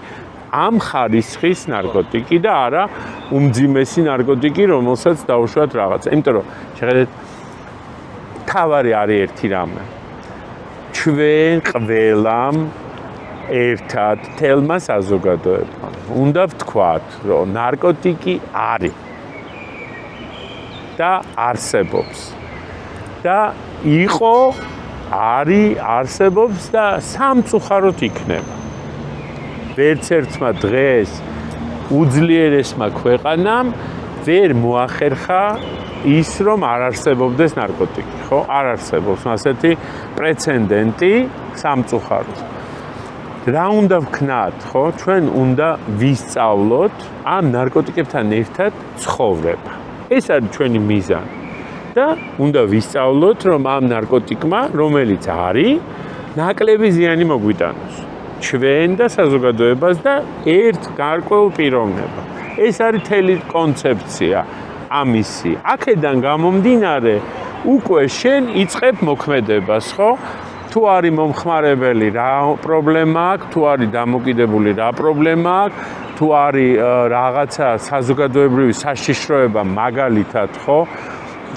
ამ ხარისხის ნარკოტიკი და არა უმძიმესი ნარკოტიკი, რომელსაც დავუშვათ რაღაცა. იმიტომ რომ შეხედეთ, თავარი არის ერთი რამე. ჩვენ ყველამ ერთად თელმა საზოგადოებამ უნდა ვთქვათ, რომ ნარკოტიკი არის და არსებობს და იყო არის არსებობს და სამწუხაროდ იქნება. ვერც ერთმა დღეს უძლიერესმა ქვეყანამ ვერ მოახერხა ის რომ არ არსებობდეს ნარკოტიკი, ხო? არ არსებობს ასეთი პრეცედენტი სამწუხაროდ. რა უნდა ვქნათ, ხო? ჩვენ უნდა ვისწავლოთ ამ ნარკოტიკებთან ერთად ცხოვრება. ეს არის ჩვენი მიზანი. და უნდა ვისწავლოთ, რომ ამ ნარკოტიკმა, რომელიც არის, ნაკლები ზიანი მოგვიტანოს. ჩვენ და საზოგადოებას და ერთ გარკვეულ პიროვნებას. ეს არის თელი კონცეფცია ამისი. აქედან გამომდინარე, უკვე შენ იწყებ მოქმედებას, ხო? თუ არის მომხმარებელი რა პრობლემა აქვს, თუ არის დამოკიდებული რა პრობლემა აქვს, თუ არის რაღაცა საზოგადოებრივი საშიშროება მაგალითად, ხო?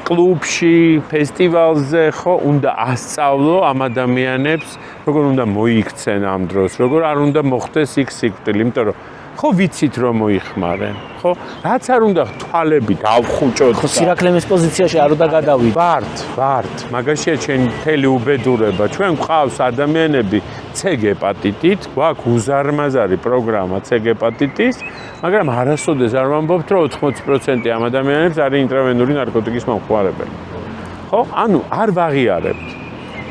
კლუბში, ფესტივალზე, ხო, უნდა ასწავლო ამ ადამიანებს, როგორ უნდა მოიქცენ ამ დროს, როგორ არ უნდა მოხდეს იქ სიკვდილი, იმიტომ რომ ხო ვიცით რომ მოიხმარენ, ხო? რაც არ უნდა თვალები დავხუჭოთ. ხო სირაქლემის პოზიციაში არ უნდა გადავიდე. ვართ, მაგაშია ჩემი მთელი უბედურება. ჩვენ გვყავს ადამიანები C ჰეპატიტით, გვაქვს უზარმაზარი პროგრამა C ჰეპატიტის, მაგრამ არასოდეს არ ვამბობთ, რომ 80% ამ ადამიანებს არის ინტრავენური ნარკოტიკის მომხმარებელი. ხო? ანუ არ ვაღიარებთ.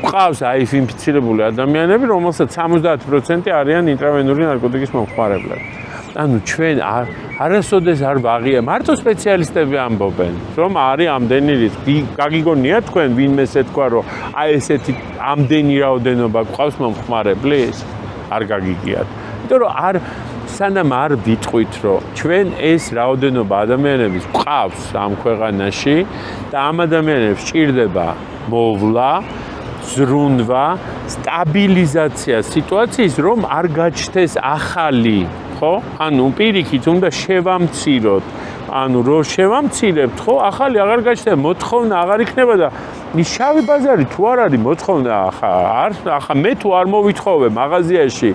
გვყავს HIV ინფიცირებული ადამიანები, რომელსაც 70% არიან ინტრავენური ნარკოტიკის მომხმარებლები. ანუ ჩვენ არასოდეს არ ვაღია, მარტო სპეციალისტები ამბობენ, რომ არის ამდენი რისკი. გაგიგონია თქვენ ვინმეს ეთქვა, რომ აი ესეთი ამდენი რაოდენობა გვყავს მომხმარებლის? არ გაგიგიათ. იმიტომ რომ სანამ არ ვიტყვით, რომ ჩვენ ეს რაოდენობა ადამიანების გვყავს ამ ქვეყანაში და ამ ადამიანებს სჭირდება მოვლა, ზრუნვა, სტაბილიზაცია სიტუაციის, რომ არ გაჩნდეს ახალი, ხო? ანუ პირიქით უნდა შევამციროთ. ანუ რო შევამცირებთ, ხო, ახალი აღარ გაჩნდება, მოთხოვნა აღარ იქნება და ის შავი ბაზარი თუ არ არის მოთხოვნა ახლა მე თუ არ მოვითხოვე მაღაზიაში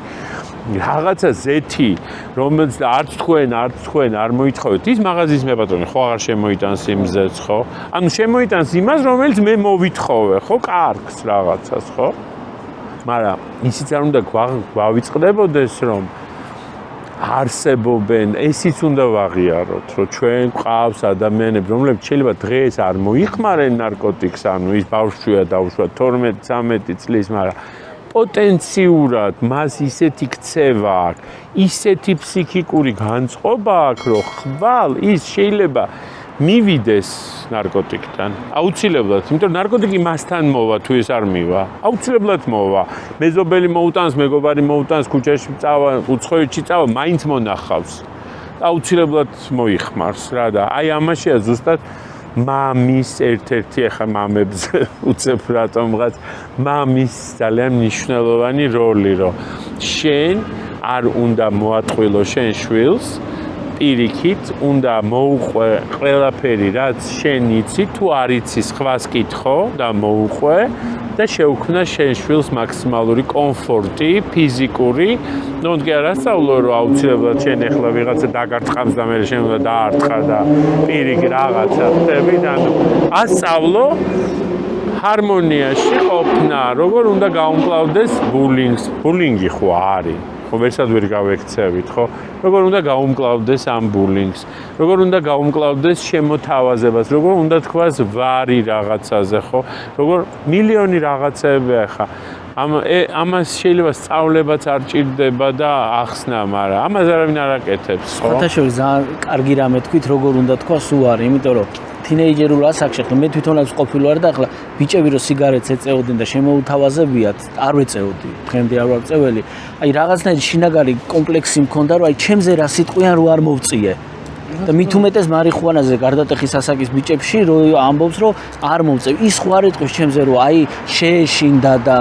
რაღაცა ზეთი, რომელიც არც თქვენ არ მოითხოვეთ, ის მაღაზიის მეპატრონე ხო აღარ შემოიტანს იმ ზეთს, ხო? ანუ შემოიტანს იმას, რომელიც მე მოვითხოვე, ხო, კარგს რაღაცას, ხო? მაგრამ ისიც არ უნდა გვავიწყდებოდეს, რომ არსებობენ, ესიც უნდა ვაღიაროთ, რომ ჩვენ გვყავს ადამიანები, რომლებიც შეიძლება დღეს არ მოიხმარენ ნარკოტიკს, ანუ ის ბავშვია დაუშვა 12-13 წლის, მაგრამ პოტენციურად მას ისეთი ქცევა აქვს, ისეთი ფსიქიკური განწყობა აქვს, რომ ხვალ ის შეიძლება მივიდეს ნარკოტიკთან. აუცილებლად, იმიტომ რომ ნარკოტიკი მასთან მოვა, თუ ეს არ მივა. აუცილებლად მოვა. მეზობელი მოუტანს, მეგობარი მოუტანს, ქუჩაში წავა, უცხოეთში წავა, მაინც მონახავს. აუცილებლად მოიხმარს რა და აი ამაშია ზუსტად მამის ერთ-ერთი ახლა მამებს უცებ რატომღაც მამის ძალიან მნიშვნელოვანი როლი, რომ შენ არ უნდა მოატყვილო შენ შვილს, პირიქით უნდა მოუყვე ყველაფერი, რაც შენ იცი, თუ არ იცი სხვას კითხო და მოუყვე და შეუქმნა შენ შვილს მაქსიმალური კომფორტი, ფიზიკური. ნუ კი არასწავლო, რომ აუცილებლად შენ ახლა ვიღაცა დაგარტყამს და მე შენ უნდა დაარტყა და პირიქით რაღაცა ხდები და ასწავლო ჰარმონიაში ყოფნა, როგორ უნდა გაუმკლავდეს ბულინგს. ბულინგი ხო არის? ხო ვერსად ვერ გავექცევით, ხო? როგორ უნდა გაუმკლავდეს ამ ბულინგს, როგორ უნდა გაუმკლავდეს შემოთავაზებას, როგორ უნდა თქვას ვარი რაღაცაზე, ხო? როგორ მილიონი რაღაცები ახლა ამას შეიძლება სწავლებაც არ ჭირდება და ახსნა, მაგრამ ამას არავინ არ აკეთებს, ხო? ხათაშორი ძალიან კარგი რამე თქვით, როგორ უნდა თქვას უარი, იმიტომ რომ თინეიჯერულ ასაკში ხა მე თვითონაც ყოფილი ვარ და ახლა ბიჭები რო სიგარეტს ეწეოდნენ და შემოუთავაზებიათ, არ ვეწეოდი, დღემდე არ ვარ წეველი. აი რაღაცნაირი შინაგანი კომპლექსი მქონდა, რომ აი ჩემზე რა სიტყვიან რო არ მოვწიე. და მით უმეტეს მარიხუანაზე გარდატეხის ასაკის ბიჭებში რო ამბობს, რომ არ მოვწევ. ის ხო არ ეტყვის ჩემზე, რომ აი შეეშინდა და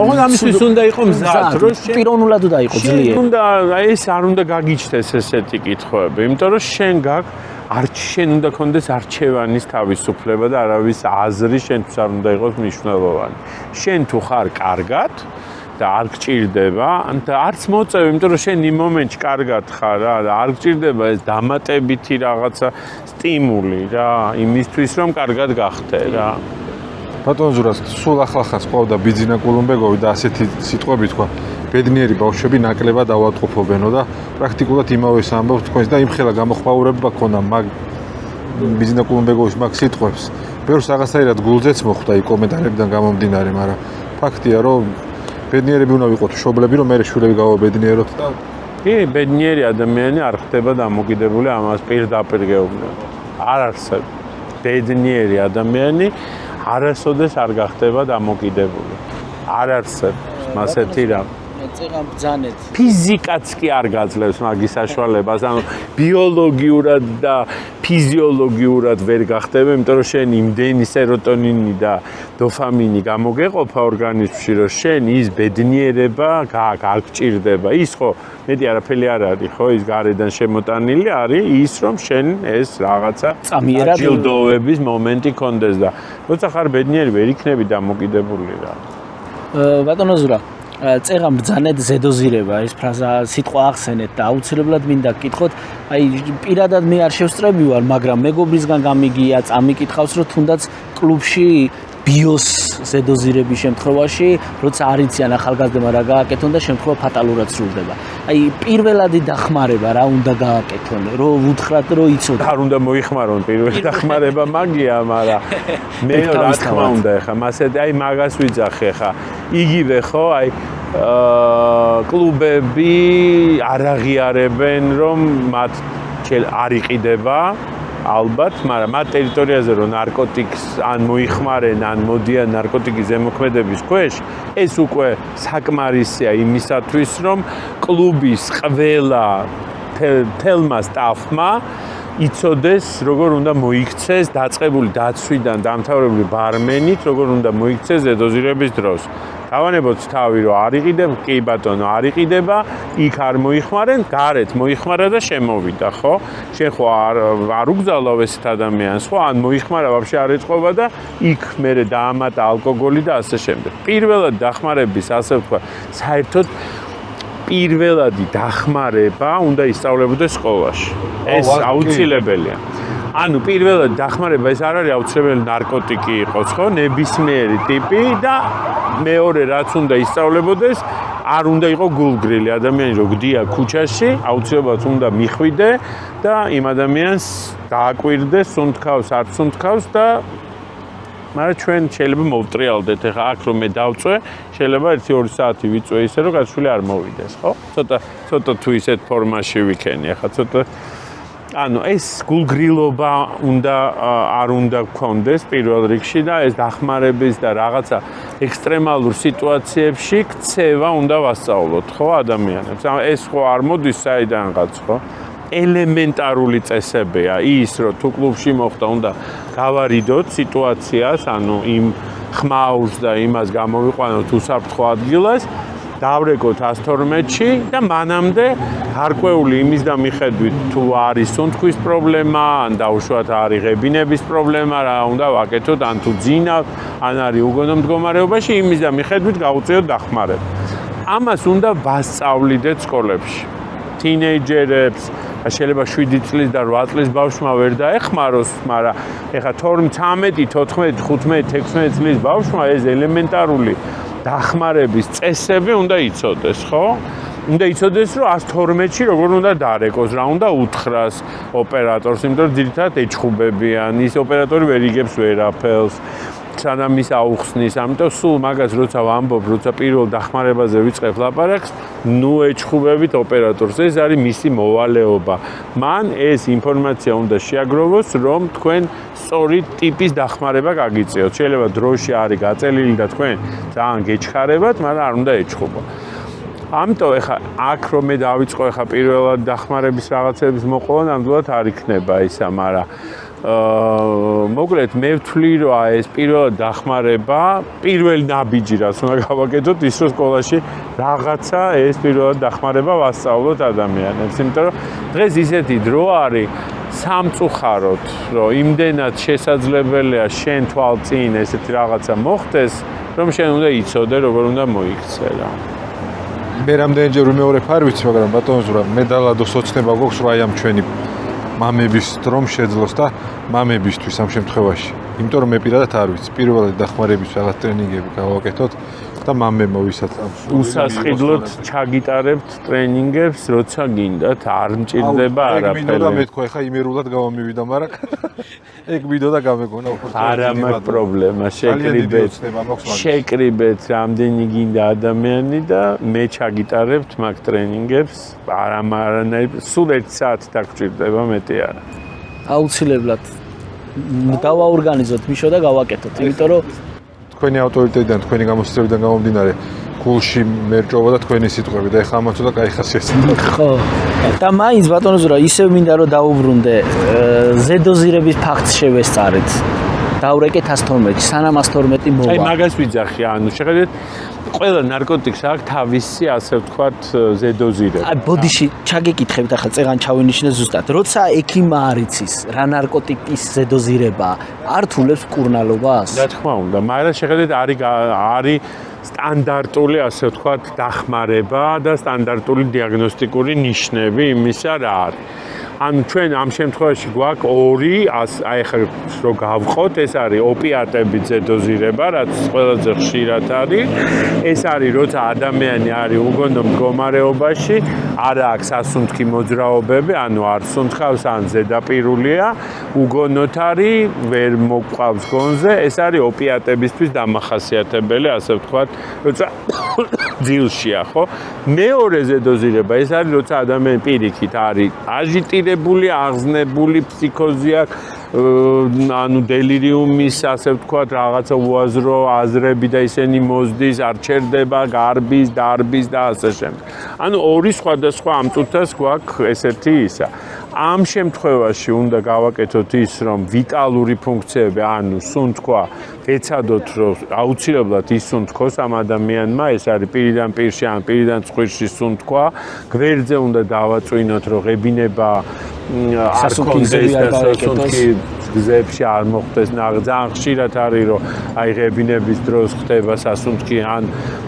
ოღონდ ამისთვის უნდა იყოს მზად, რომ პიროვნულად უნდა იყოს ძლიერი. უნდა ეს არ უნდა გაგიჩნდეს ესეთი კითხვები, იმიტომ რომ შენ შენ უნდა კონდეს არჩევანის თავისუფლება და არავის აზრი შენთვის არ უნდა იყოს მნიშვნელოვანი. შენ თუ ხარ კარგად და არ გჭირდება და არც მოწევი, იმიტომ რომ შენ იმ მომენტში კარგად ხარ რა და არ გჭირდება ეს დამატებითი რაღაცა სტიმული რა, იმისთვის რომ კარგად გახდე რა. ბატონ ზურას, სულ ახლახანს ყავდა ბიძინა კულუმბეგოვი და ასეთი სიტყვები თქვა, ბედნიერი ბავშვები ნაკლებად ავადმყოფობენო და პრაქტიკულად იმავეს ამბობს თქვენს და იმხელა გამოხმაურება ქონდა ბიზნესკულუმბეგოვის მაგ სიტყვებს. ბევრს რაღაცაირად გულზეც მოხვდა იქ კომენტარებიდან გამომდინარე, მაგრამ ფაქტია, რომ ბედნიერები უნდა ვიყოთ მშობლები, რომ მე შვილები გავაბედნიეროთ და კი, ბედნიერი ადამიანი არ ხდება დამოკიდებული ამას პირდაპირ გეუბნები. არ არსებობს. ბედნიერი ადამიანი არასოდეს არ გახდება დამოკიდებული. არ არსებობს მასეთი რამ. წეღან ბძანეთ. ფიზიკაც კი არ გაძლევს მაგის საშუალებას, ანუ ბიოლოგიურად და ფიზიოლოგიურად ვერ გახდება, იმიტომ რომ შენ იმდენი სეროტონინი და დოფამინი გამოგეყოფა ორგანიზმში, რომ შენ ის ბედნიერება გაგჭირდება. ის ხო, მეტი არაფერი არ არის, ხო, ის გარედან შემოტანილი არის ის, რომ შენ ეს რაღაცა ჯილდოების მომენტი კონდეს და როცა ხარ ბედნიერი ვერ იქნები დამოკიდებული რა. ბატონო ზურა წეღან ბძანეთ ზედოზირება ეს ფრაზა სიტყვა ახსენეთ და აუცილებლად მინდა გკითხოთ აი პირადად მე არ შევსწრები ვარ მაგრამ მეგობრისგან გამიგია წამიკითხავს რომ თუნდაც კლუბში ბიოს ზედოზირების შემთხვევაში როცა არ იციან ახალგაზრდებმა რა გააკეთონ და შემთხვევა ფატალურად სრულდება აი პირველადი დახმარება რა უნდა გააკეთონ რომ უთხრათ რომ იცოდე არ უნდა მოიხმარონ პირველი დახმარება მაგია მაგრამ მე რა თქმა უნდა ეხა მასე აი მაგას ვიძახე ხა იგივე ხო აი კლუბები არ აღიარებენ რომ მათ არ იყიდება ალბათ, მაგრამ მათ ტერიტორიაზე რომ ნარკოტიკს ან მოიხმარენ, ან მოდიან ნარკოტიკის ზემოქმედების ქვეშ, ეს უკვე საკმარისია იმისათვის, რომ კლუბის ყველა თელმა სტაფმა იცოდეს, როგორ უნდა მოიქცეს დაწყებული დაცვიდან დამთავრებული ბარმენით, როგორ უნდა მოიქცეს ზედოზირების დროს. დავანებოთ თავი რომ არ იყიდება, კი ბატონო, არ იყიდება, იქ არ მოიხმარენ, გარეთ მოიხმარა და შემოვიდა, ხო? შენ ხო არ უგზავნავ ესეთ ადამიანს, ხო? ან მოიხმარა ვაფშე არ ეწყობა და იქ მერე დაამატა ალკოგოლი და ასე შემდეგ. პირველად დახმარების ასე ვთქვა, საერთოდ პირველადი დახმარება უნდა ისწავლებოდეს სკოლაში. ეს აუცილებელია. ანუ პირველად დახმარება ეს არ არის აუცილებელი ნარკოტიკი იყოს, ხო? ნებისმიერი ტიპი და მეორე რაც უნდა ისწავლებოდეს, არ უნდა იყოს გულგრილი ადამიანი, რომ გდია ქუჩაში, აუცილებლად უნდა მიხვიდე და იმ ადამიანს დააკვირდე, სუნთქავს, არ სუნთქავს და მაგრამ ჩვენ შეიძლება მოვტრიალდეთ, ეხლა აქ რომ მე დავწვე, შეიძლება 1-2 საათი ვიწვე ისე, რომ გასული არ მოვიდეს, ხო? ცოტა თუ ისეთ ფორმაში ვიქენი, ეხლა ცოტა ანუ ეს გულგრილობა არ უნდა გქონდეს პირველ რიგში და ეს დახმარების და რაღაცა ექსტრემალურ სიტუაციებში ქცევა უნდა ვასწავლოთ, ხო, ადამიანებს. ანუ ეს ხო არ მოდის საიდანღაც, ხო? ელემენტარული წესებია ის, რომ თუ კლუბში მოხდა, უნდა გავარიდოთ სიტუაციას, ანუ იმ ხმაურს და იმას გამოვიყვანოთ უსაფრთხო ადგილას. დავრეკოთ 112-ში და მანამდე გარკვეული იმის და მიხედვით თუ არის სუნთქვის პრობლემა, ან დაუშვათ არის ღებინების პრობლემა, რა უნდა ვაკეთოთ, ან თუ ძინავთ, ან არის უგონო მდგომარეობაში, იმის და მიხედვით გავუწიოთ დახმარება. ამას უნდა ვასწავლიდეთ სკოლებში. თინეიჯერებს, შეიძლება 7 წლის და 8 წლის ბავშვმა ვერ დაეხმაროს, მაგრამ ეხლა 12, 14, 15, 16 წლის ბავშვმა ეს ელემენტარული დახმარების წესები უნდა იცოდეს, ხო? უნდა იცოდეს, რომ 112-ში როგორ უნდა დარეკოს, რა უნდა უთხრას ოპერატორს, იმიტომ რომ ძირითადად ეჩხუბებიან, ის ოპერატორი ვერ იგებს ვერაფერს, სანამ ის აუხსნის, ამიტომ სულ მაგას როცა ვამბობ, როცა პირველ დახმარებაზე ვიწყებ ლაპარაკს, ნუ ეჩხუბებით ოპერატორს, ეს არის მისი მოვალეობა. მან ეს ინფორმაცია უნდა შეაგროვოს, რომ თქვენ სწორი ტიპის დახმარება გაგიწიოთ. შეიძლება დროში არის გაწელილი და თქვენ ძალიან გეჩქარებათ, მაგრამ არ უნდა ეჩხუბო. ამიტომ ეხა აქ რომ მე დავიწყო ეხა პირველად დახმარების რაღაცების მოყოლა, ნამდვილად არ იქნება ისა, მაგრამ მოკლედ მე ვთვლი რომ ეს პირველად დახმარება, პირველი ნაბიჯი რაც უნდა გავაკეთოთ, ის რომ სკოლაში რაღაცა ეს პირველად დახმარება ვასწავლოთ ადამიანებს, იმიტომ რომ დღეს ისეთი დრო არის სამწუხაროდ, რომ იმდენად შესაძლებელია შენ თვალწინ ესეთი რაღაცა მოხდეს, რომ შენ უნდა იცოდე როგორ უნდა მოიქცე რა. მე რამდენჯერ ვიმეორებ არ ვიცი, მაგრამ ბატონო ზურა, მე დალადოს ოცნება გვაქვს რა ამ ჩვენი მამების დრომ შეძლოს და მამებისთვის ამ შემთხვევაში. იმიტომ რომ მე პირადად არ ვიცი, პირველად დახმარების რაღაც ტრენინგები გავაკეთოთ, და მამემო ვისაც უსასყიდლოდ ჩაგიტარებთ ტრენინგებს, როცა გინდათ, არ მჭირდება არაფერი. ეგ მინდოდა მეთქვა, ეხა იმერულად გავამივიდა, მაგრამ ეგ მინდოდა გამეგონა უფრო. არა მაქვს პრობლემა, შეკრიბეთ რამდენი გინდა ადამიანი და მე ჩაგიტარებთ მაგ ტრენინგებს, არანაირი სულ 1 საათი დაგჭირდება, მეტი არა. აუცილებლად გავაორგანიზოთ, მიშო და გავაკეთოთ, იმიტომ რომ თქვენი ავტორიტეტიდან, თქვენი გამოსწრებიდან გამომდინარე, გულში მერჭობა და თქვენი სიტყვები და ეხლა ამათ და კაი ხასიათია. ხო. და მაინც ბატონო ზურა, ისევ მინდა რომ დაუბრუნდე, ზედოზირების ფაქტს შევესწარეთ. დავრეკეთ 112-ში, სანამ 112 მოვა. აი მაგას ვიძახი, ანუ შეხედეთ ყველა ნარკოტიკს აქვს თავისი, ასე ვთქვათ, ზედოზირება. აი ბოდიში ჩაგეკითხებით ახლა წეღან ჩავინიშნე ზუსტად. როცა ექიმა არ იცის, რა ნარკოტიკის ზედოზირება არ თულებს მკურნალობას? რა თქმა უნდა, მაგრამ შეხედეთ არის სტანდარტული, ასე ვთქვათ, დახმარება და სტანდარტული დიაგნოსტიკური ნიშნები იმისა რა არის. ანუ ჩვენ ამ შემთხვევაში გვაქვს 2, აი ხა რო გავყოთ, ეს არის ოპიატების ზედოზირება, რაც ყველაზე ხშირად არის. ეს არის როცა ადამიანი არის უგონო მდგომარეობაში, არა აქვს სასუნთქი მოძრაობები, ანუ არ სუნთქავს ან ზედაპირულია, უგონოთ არის, ვერ მოყვავს გონზე, ეს არის ოპიატებისთვის დამახასიათებელი, ასე ვთქვათ, როცა ძილშია, ხო? მეორე ზედოზირება, ეს არის როცა ადამიანი პირიქით არის აჟიტირებული, აღზნებული, ფსიქოზი აქვს, ანუ დელირიუმის, ასე ვთქვათ, რაღაცა უაზრო აზრები და ისინი მოზდის, არ ჩერდება, გარბის, დარბის და ასე შემდეგ. ანუ 2 სხვადასხვა ამ წუთას გვაქვს ესეთი ისა. ამ შემთხვევაში უნდა გავაკეთოთ ის, რომ ვიტალური ფუნქციები, ანუ სუნთქვა, ვეცადოთ, რომ აუცილებლად ისუნთქოს ამ ადამიანმა, ეს არის პირიდან პირში ან პირიდან წყვილში სუნთქვა, გვერდზე უნდა დავაწვინოთ, რომ ღებინება არ კონდეს და სასუნთქი გზებში არ მოხდეს. ძალიან ხშირად არის, რომ აი ღებინების დროს ხდება სასუნთქი ან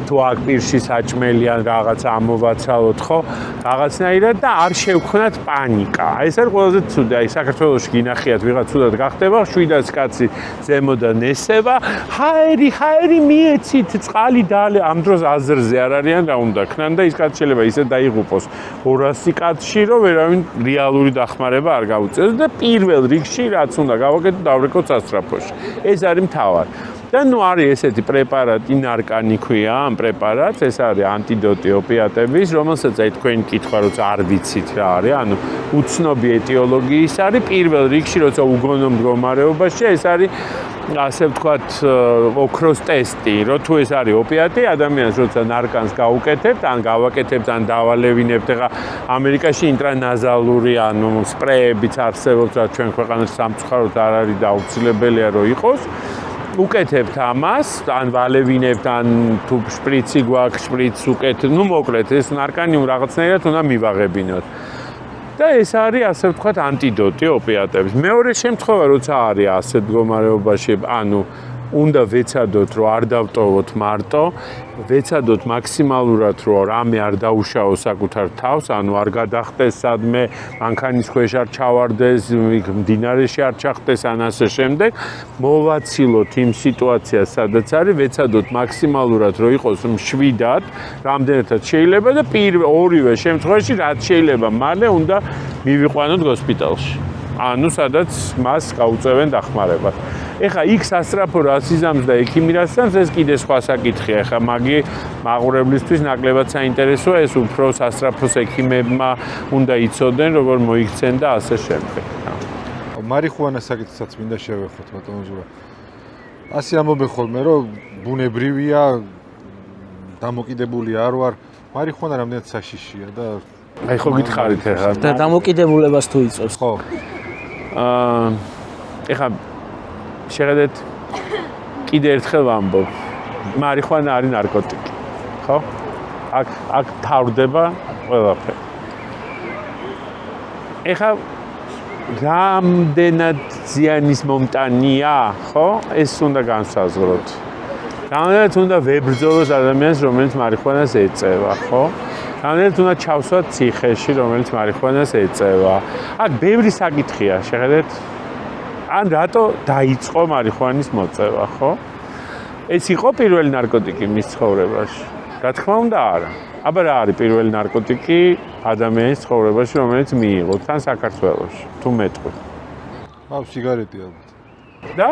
თუ აქ პირში საჭმელი ან რაღაცა ამოვაცალოთ, ხო? რაღაცნაირად და არ შევქმნათ პანიკა. ეს არის ყველაზე ცუდი. აი საქართველოში გინახიათ, ვიღაც ცუდად გახდება, 700 კაცი ზემოდან ესება, ჰაერი მიეცით, წყალი დალე, ამ დროს აზრზე არ არიან რა უნდა ქნან და ის კაცი შეიძლება ისე დაიღუპოს 200 კაცში, რომ ვერავინ რეალური დახმარება არ გაუწევს და პირველ რიგში რაც უნდა გავაკეთოთ, დავრეკოთ სასწრაფოში. ეს არის მთავარი. და ნუ არის ესეთი პრეპარატი, ნარკანი ქვია ამ პრეპარატს, ეს არის ანტიდოტი ოპიატების, რომელსაც აი თქვენ კითხვა, როცა არ ვიცით რა არის, ანუ უცნობი ეტიოლოგიის არის, პირველ რიგში როცა უგონო მდგომარეობაში, ეს არის ასე ვთქვათ, ოქროს ტესტი, რომ თუ ეს არის ოპიატი, ადამიანს როცა ნარკანს გაუკეთებთ, ან გავაკეთებთ, ან დავალევინებთ, ეხა ამერიკაში ინტრანაზალური, ანუ სპრეებიც არსებობს, რაც ჩვენ ქვეყანაში სამწუხაროდ არ არის და აუცილებელია რომ იყოს. უკეთებთ ამას, ან ვალევინებთ, ან თუ შპრიცი გვაქვს, შპრიცს უკეთებთ, ნუ მოკლედ ეს ნარკანი რაღაცნაირად უნდა მივაღებინოთ. და ეს არის ასე ვთქვათ ანტიდოტი ოპიატების. მეორე შემთხვევა როცა არის ასეთ მდგომარეობაში, ანუ უნდა ვეცადოთ რომ არ დავტოვოთ მარტო, ვეცადოთ მაქსიმალურად რომ რამე არ დაუშაოს საკუთარ თავს, ანუ არ გადახტეს სადმე, მანქანის ქვეშ არ ჩავარდეს, მდინარეში არ ჩახტეს ან ასე შემდეგ, მოვაცილოთ იმ სიტუაციას, სადაც არის, ვეცადოთ მაქსიმალურად რომ იყოს მშვიდად, რამდენადაც შეიძლება და ორივე შემთხვევაში რაც შეიძლება მალე უნდა მივიყვანოთ ჰოსპიტალში. ანუ სადაც მას გაუწევენ დახმარებას. ეხა იქ სასწრაფო რას იზამს და ექიმი რას იზამს, ეს კიდე სხვა საკითხია. ეხა მაგი მაყურებლისთვის ნაკლებად საინტერესოა, ეს უფრო სასწრაფოს ექიმებმა უნდა იცოდნენ, როგორ მოიქცენ და ასე შემდეგ. მარიხუანას საკითხსაც მინდა შევეხოთ, ბატონო ზურა. ასე ამბობენ ხოლმე, რომ ბუნებრივია, დამოკიდებული არ ვარ. მარიხუანა რამდენად საშიშია და აი ხო გითხარით ეხა. და დამოკიდებულებას თუ იწევს. ხო. ეხა შეხედეთ კიდე ერთხელ ვამბობ, მარიხუანა არის ნარკოტიკი, ხო? აქ თავდება ყველაფერი. ეხა რამდენად ზიანის მომტანია, ხო? ეს უნდა განსაზღვროთ. რამდენად უნდა ვებრძოლოს ადამიანს, რომელიც მარიხუანას ეწევა, ხო? რამდენად უნდა ჩავსვათ ციხეში, რომელიც მარიხუანას ეწევა. აქ ბევრი საკითხია, შეხედეთ. ან რატო დაიწყო მარიხუანის მოწევა, ხო? ეს იყო პირველი ნარკოტიკი მის ცხოვრებაში? რა თქმა უნდა, არა. აბა რა არის პირველი ნარკოტიკი ადამიანის ცხოვრებაში, რომელიც მიიღო თან საქართველოში, თუ მეტყვი? სიგარეტი ალბათ. და?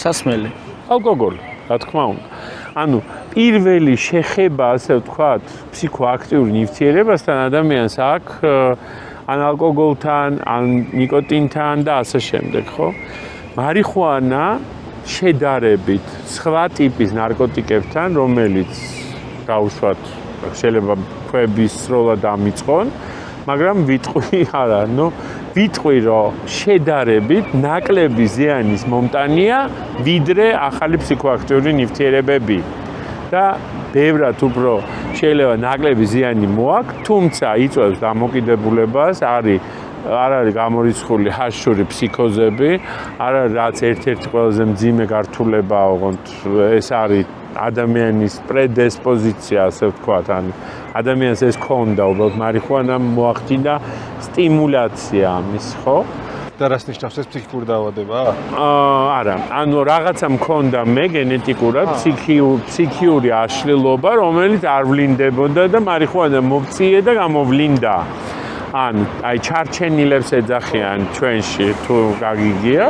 სასმელი. ალკოგოლი, რა თქმა უნდა. ანუ პირველი შეხება, ასე ვთქვათ, ფსიქოაქტიურ ნივთიერებასთან ადამიანს აქვს ან ალკოგოლთან, ან ნიკოტინთან და ასე შემდეგ, ხო? მარიხუანა შედარებით სხვა ტიპის ნარკოტიკებთან, რომელიც გაუშვათ შეიძლება ქვების სროლა დამიწყონ, მაგრამ ვიტყვი არა, ვიტყვი რომ შედარებით ნაკლები ზიანის მომტანია ვიდრე ახალი ფსიქოაქტიური ნივთიერებები და ბევრად უფრო შეიძლება ნაკლები ზიანი მოაქვს, თუმცა იწვევს დამოკიდებულებას, არ არის გამორიცხული ჰაშური ფსიქოზები, რაც ერთ-ერთი ყველაზე მძიმე გართულებაა, ოღონდ ეს არის ადამიანის პრედისპოზიცია, ასე ვთქვათ, ან ადამიანს ეს ქონდა, უბრალოდ მარიხუანა მოახდინა სტიმულაცია ამის, ხო? და რას ნიშნავს ეს ფსიქიკური დაავადებაა? არა, ანუ რაღაცა მქონდა მე გენეტიკურად ფსიქიური აშლილობა, რომელიც არ ვლინდებოდა და მარიხუანა მოვწიე და გამოვლინდა. ან აი ჩარჩენილებს ეძახიან ჩვენში თუ გაგიგია.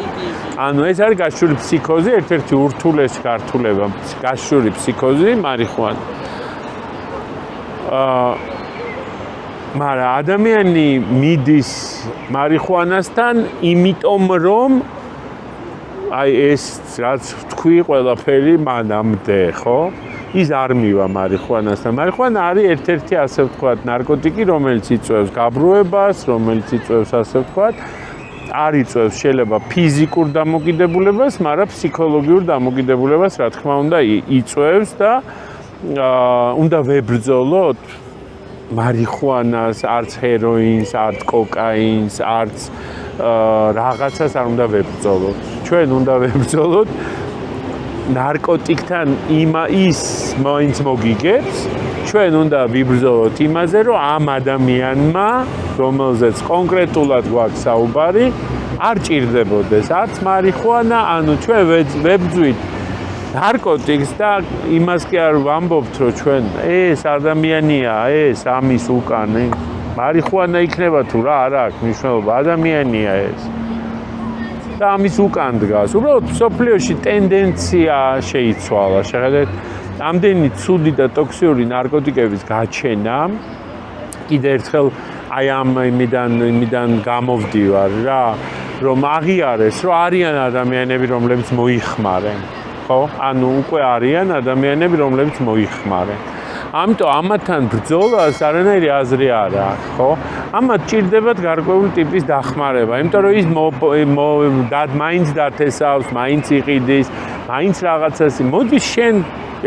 ანუ ეს არის გაშური ფსიქოზი, ერთ-ერთი ურთულესი გართულება, გაშური ფსიქოზი მარიხუანა. მაგრამ ადამიანი მიდის მარიხუანასთან, იმიტომ რომ აი ეს რაც თქვი ყველაფერი მანამდე, ხო? ის არ მივა მარიხუანასთან. მარიხუანა არის ერთ-ერთი ასე ვთქვათ ნარკოტიკი, რომელიც იწვევს გაბრუებას, რომელიც იწვევს ასე ვთქვათ, არ იწვევს შეიძლება ფიზიკურ დამოკიდებულებას, მაგრამ ფსიქოლოგიურ დამოკიდებულებას, რა თქმა უნდა, იწვევს და უნდა ვებრძოლოთ მარიხუანას, არც ჰეროინს, არც კოკაინს, არც რაღაცას არ უნდა ვებრძოლოთ. ჩვენ უნდა ვებრძოლოთ ნარკოტიკთან ის მაინც მოგიგებს, ჩვენ უნდა ვიბრძოლოთ იმაზე, რომ ამ ადამიანმა, რომელზეც კონკრეტულად გვაქვს საუბარი, არ ჭირდებოდეს არც მარიხუანა, ანუ ჩვენ ვებძვით ნარკოტიკს და იმას კი არ ვამბობთ, რომ ჩვენ ეს ადამიანია, ეს ამის უკან, მარიხუანა იქნება თუ რა არ აქვს მნიშვნელობა, ადამიანია ეს. და ამის უკან დგას. უბრალოდ სოფლიოში ტენდენცია შეიცვალა. შეხედეთ, ამდენი ცუდი და ტოქსიური ნარკოტიკების გაჩენა კიდევ ერთხელ აი ამ იმიდან გამოვდივარ რა, რომ აღიარეს, რომ არიან ადამიანები, რომლებიც მოიხმარენ. ხო? ანუ უკვე არიან ადამიანები, რომლებიც მოიხმარენ. ამიტომ ამათთან ბრძოლას არანაირი აზრი არ აქვს, ხო? ამათ ჭირდებათ გარკვეული ტიპის დახმარება, იმიტომ რომ ის მაინც დათესავს, მაინც იყიდის, მაინც რაღაცას. მოდი შენ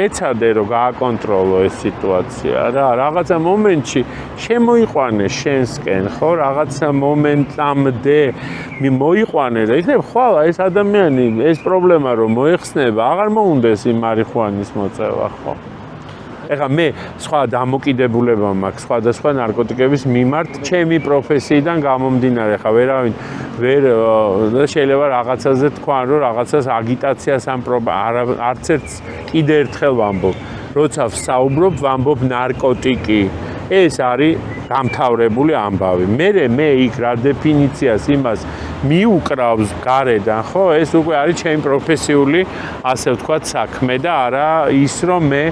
ეცადე რომ გააკონტროლო ეს სიტუაცია რა, რაღაცა მომენტში შემოიყვანე შენსკენ, ხო? რაღაცა მომენტამდე მოიყვანე და იქნებ ხვალ ეს ადამიანი, ეს პრობლემა რომ მოეხსნება, აღარ მოუნდეს იმ მარიხუანის მოწევა, ხო? ეხლა მე სხვა დამოკიდებულება მაქვს სხვადასხვა ნარკოტიკების მიმართ ჩემი პროფესიიდან გამომდინარე, ხა ვერ შეიძლება რაღაცაზე თქვან, რომ რაღაცას აგიტაციას არც ერთს კიდე ერთხელ ვამბობ. როცა ვსაუბრობ, ვამბობ ნარკოტიკი. ეს არის გამთავრებული ამბავი. მე იქ რა დეფინიციას იმას მიუკრავს გარედან, ხო? ეს უკვე არის ჩემი პროფესიული, ასე ვთქვათ, საქმე და არა ის, რომ მე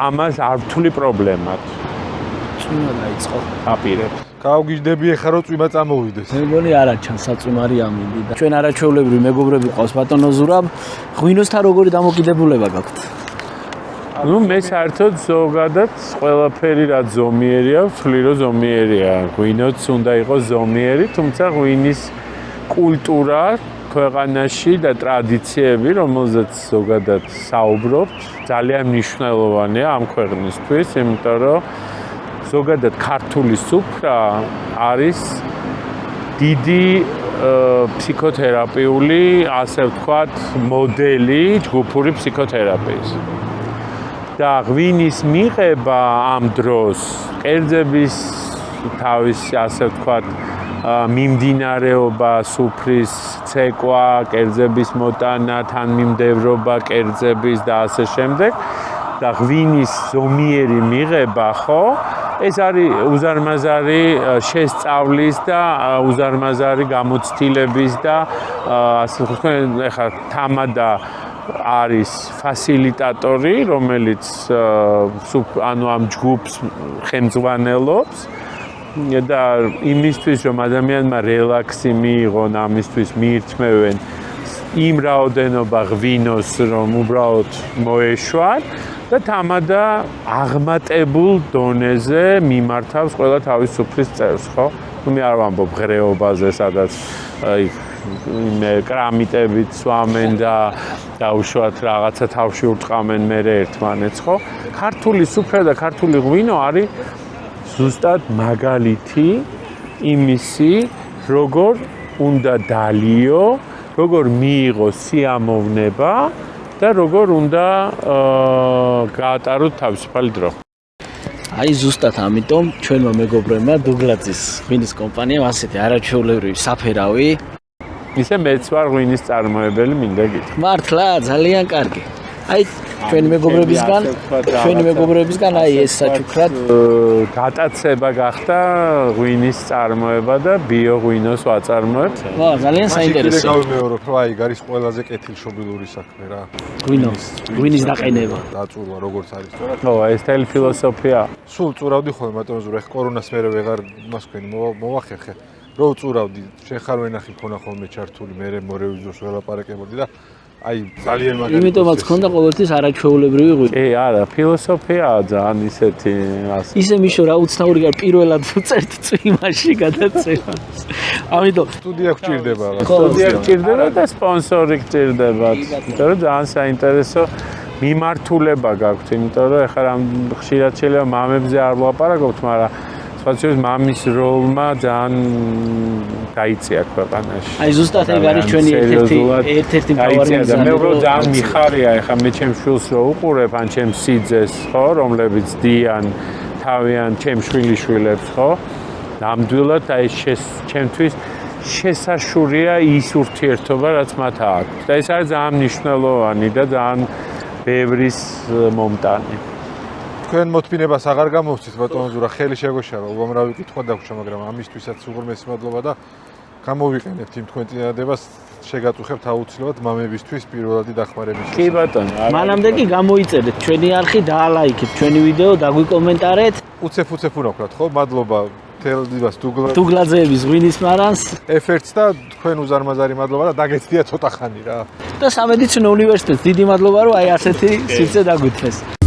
ამას არ ვთვლი პრობლემად. წვიმა დაიწყო. აპირებ. გავგიჟდები ახლა რომ წვიმა წამოვიდეს. მე მგონი არა ჩანს საწვიმარი ამინდი და ჩვენ არაჩვეულებრივი მეგობრები ყავს ბატონო ზურაბ, ღვინოსთან როგორი დამოკიდებულება გაქვთ? ну მე საერთოდ ზოგადად ყველაფერი რაც ზომიერია, ვთვლი რომ ზომიერია. ღვინოც უნდა იყოს ზომიერი, თუმცა ღვინის კულტურა ქვეყანაში და ტრადიციები, რომელზეც ზოგადად საუბრობთ, ძალიან მნიშვნელოვანია ამ ქვეყნისთვის, იმიტომ რომ ზოგადად ქართული სუფრა არის დიდი ფსიქოთერაპიული, ასე ვთქვათ, მოდელი ჯგუფური ფსიქოთერაპიის. და ღვინის მიღება ამ დროს კერძების თავის, ასე ვთქვათ, მიმდინარეობა, სუფრის ცეკვა, კერძების მოტანა, თანმიმდევრობა კერძების და ასე შემდეგ და ღვინის ზომიერი მიღება, ხო? ეს არის უზარმაზარი შესწავლის და უზარმაზარი გამოცდილების და ასე ვთქვათ, ეხლა თამადა არის ფასილიტატორი, რომელიც ანუ ამ ჯგუფს ხელმძღვანელობს და იმისთვის რომ ადამიანმა რელაქსი მიიღონ, ამისთვის მიირთმევენ იმ რაოდენობა ღვინოს, რომ უბრალოდ მოეშვან და თამადა აღმატებულ დონეზე მიმართავს ყველა თავის სუფრის წევს, ხო? ნუ მე არ ვამბობ ღრეობაზე, სადაც კრამიტებით სვამენ და უშუალოდ რაღაცა თავში ურტყამენ მერე ერთმანეთს, ხო? ქართული სუფრა და ქართული ღვინო არის ზუსტად მაგალითი იმისი, როგორ უნდა დალიო, როგორ მიიღო სიამოვნება და როგორ უნდა გაატაროთ თავისუფალი დრო. აი ზუსტად ამიტომ ჩვენმა მეგობრებმა დუგლაძის ღვინის კომპანიამ ასეთი არაჩვეულებრივი საფერავი ისე მეც ვარ ღვინის წარმოებელი, მინდა გითხრა. მართლა ძალიან კარგი. აი ჩვენი მეგობრებისგან აი ეს საჩუქრად გატაცება გახდა ღვინის წარმოება და ბიო ღვინოს ვაწარმოებთ. ვა, ძალიან საინტერესო. გავიმეორებ, რომ აი არის ყველაზე კეთილშობილური საქმე რა. ღვინის დაყენება. დაწურვა როგორც არის. ხო, ეს თელი ფილოსოფია. სულ წურავდი ხოლმე ბატონო ზურა, კორონას მერე ვეღარ მას თქვენი მოვახერხე. რო წურავდი, შენ ხარ ვენახი მქონა ხოლმე ჩართული, მე მორევიზორს ველაპარაკებოდი და აი ძალიან მაგარი. იმიტომაც ხონდა ყოველთვის არაჩვეულებრივი ღვინო. კი, არა, ფილოსოფიაა ძალიან ისეთი ასე. ისე მიშო რა უცნაური გარ პირველად წერთ წვიმაში გადაწევა. ამიტომ სტუდია გჭირდება რა. სტუდია გჭირდება და სპონსორი გჭირდებათ. იმიტომ რომ ძალიან საინტერესო მიმართულება გაქვთ, იმიტომ რომ ეხლა რამ ხშირად შეიძლება მამებზე არ ვლაპარაკობთ, მაგრამ სხვათა მამის როლმა ძალიან დაიწია ქვეყანაში. აი ზუსტად ეგ არის ჩვენი ერთ-ერთი მთავარი მიზანი. მე უბრალოდ ძალიან მიხარია, ეხლა მე ჩემს შვილს რო უყურებ, ან ჩემს სიძეს, ხო, რომლებიც დიან თავიან ჩემს შვილიშვილებს, ხო? ნამდვილად აი ჩემთვის შესაშურია ის ურთიერთობა, რაც მათ აქვს. და ეს არის ძალიან მნიშვნელოვანი და ძალიან ბევრის მომტანი. თქვენ მოთმინებას აღარ გამოვცით ბატონო ზურა, ხელი შეგოშალა, უამრავი კითხვა დაგვრჩა, მაგრამ ამისთვისაც უღრმესი მადლობა და გამოვიყენებთ იმ თქვენ წინადადებას, შეგაწუხებთ აუცილებლად მამებისთვის პირველადი დახმარების. კი ბატონო. მანამდე კი გამოიწერეთ ჩვენი არხი, დაალაიქეთ ჩვენი ვიდეო, დაგვიკომენტარეთ. უცებ უნაქვთ, ხო? მადლობა თელდივას დუგლაძეების ღვინის მარანს ეფერტს და თქვენ უზარმაზარი მადლობა და დაგეცდია ცოტა ხანი რა. და სამედიცინო უნივერსიტეტს დიდი მადლობა, რომ აი ასეთი სივრცე დაგვითმეს.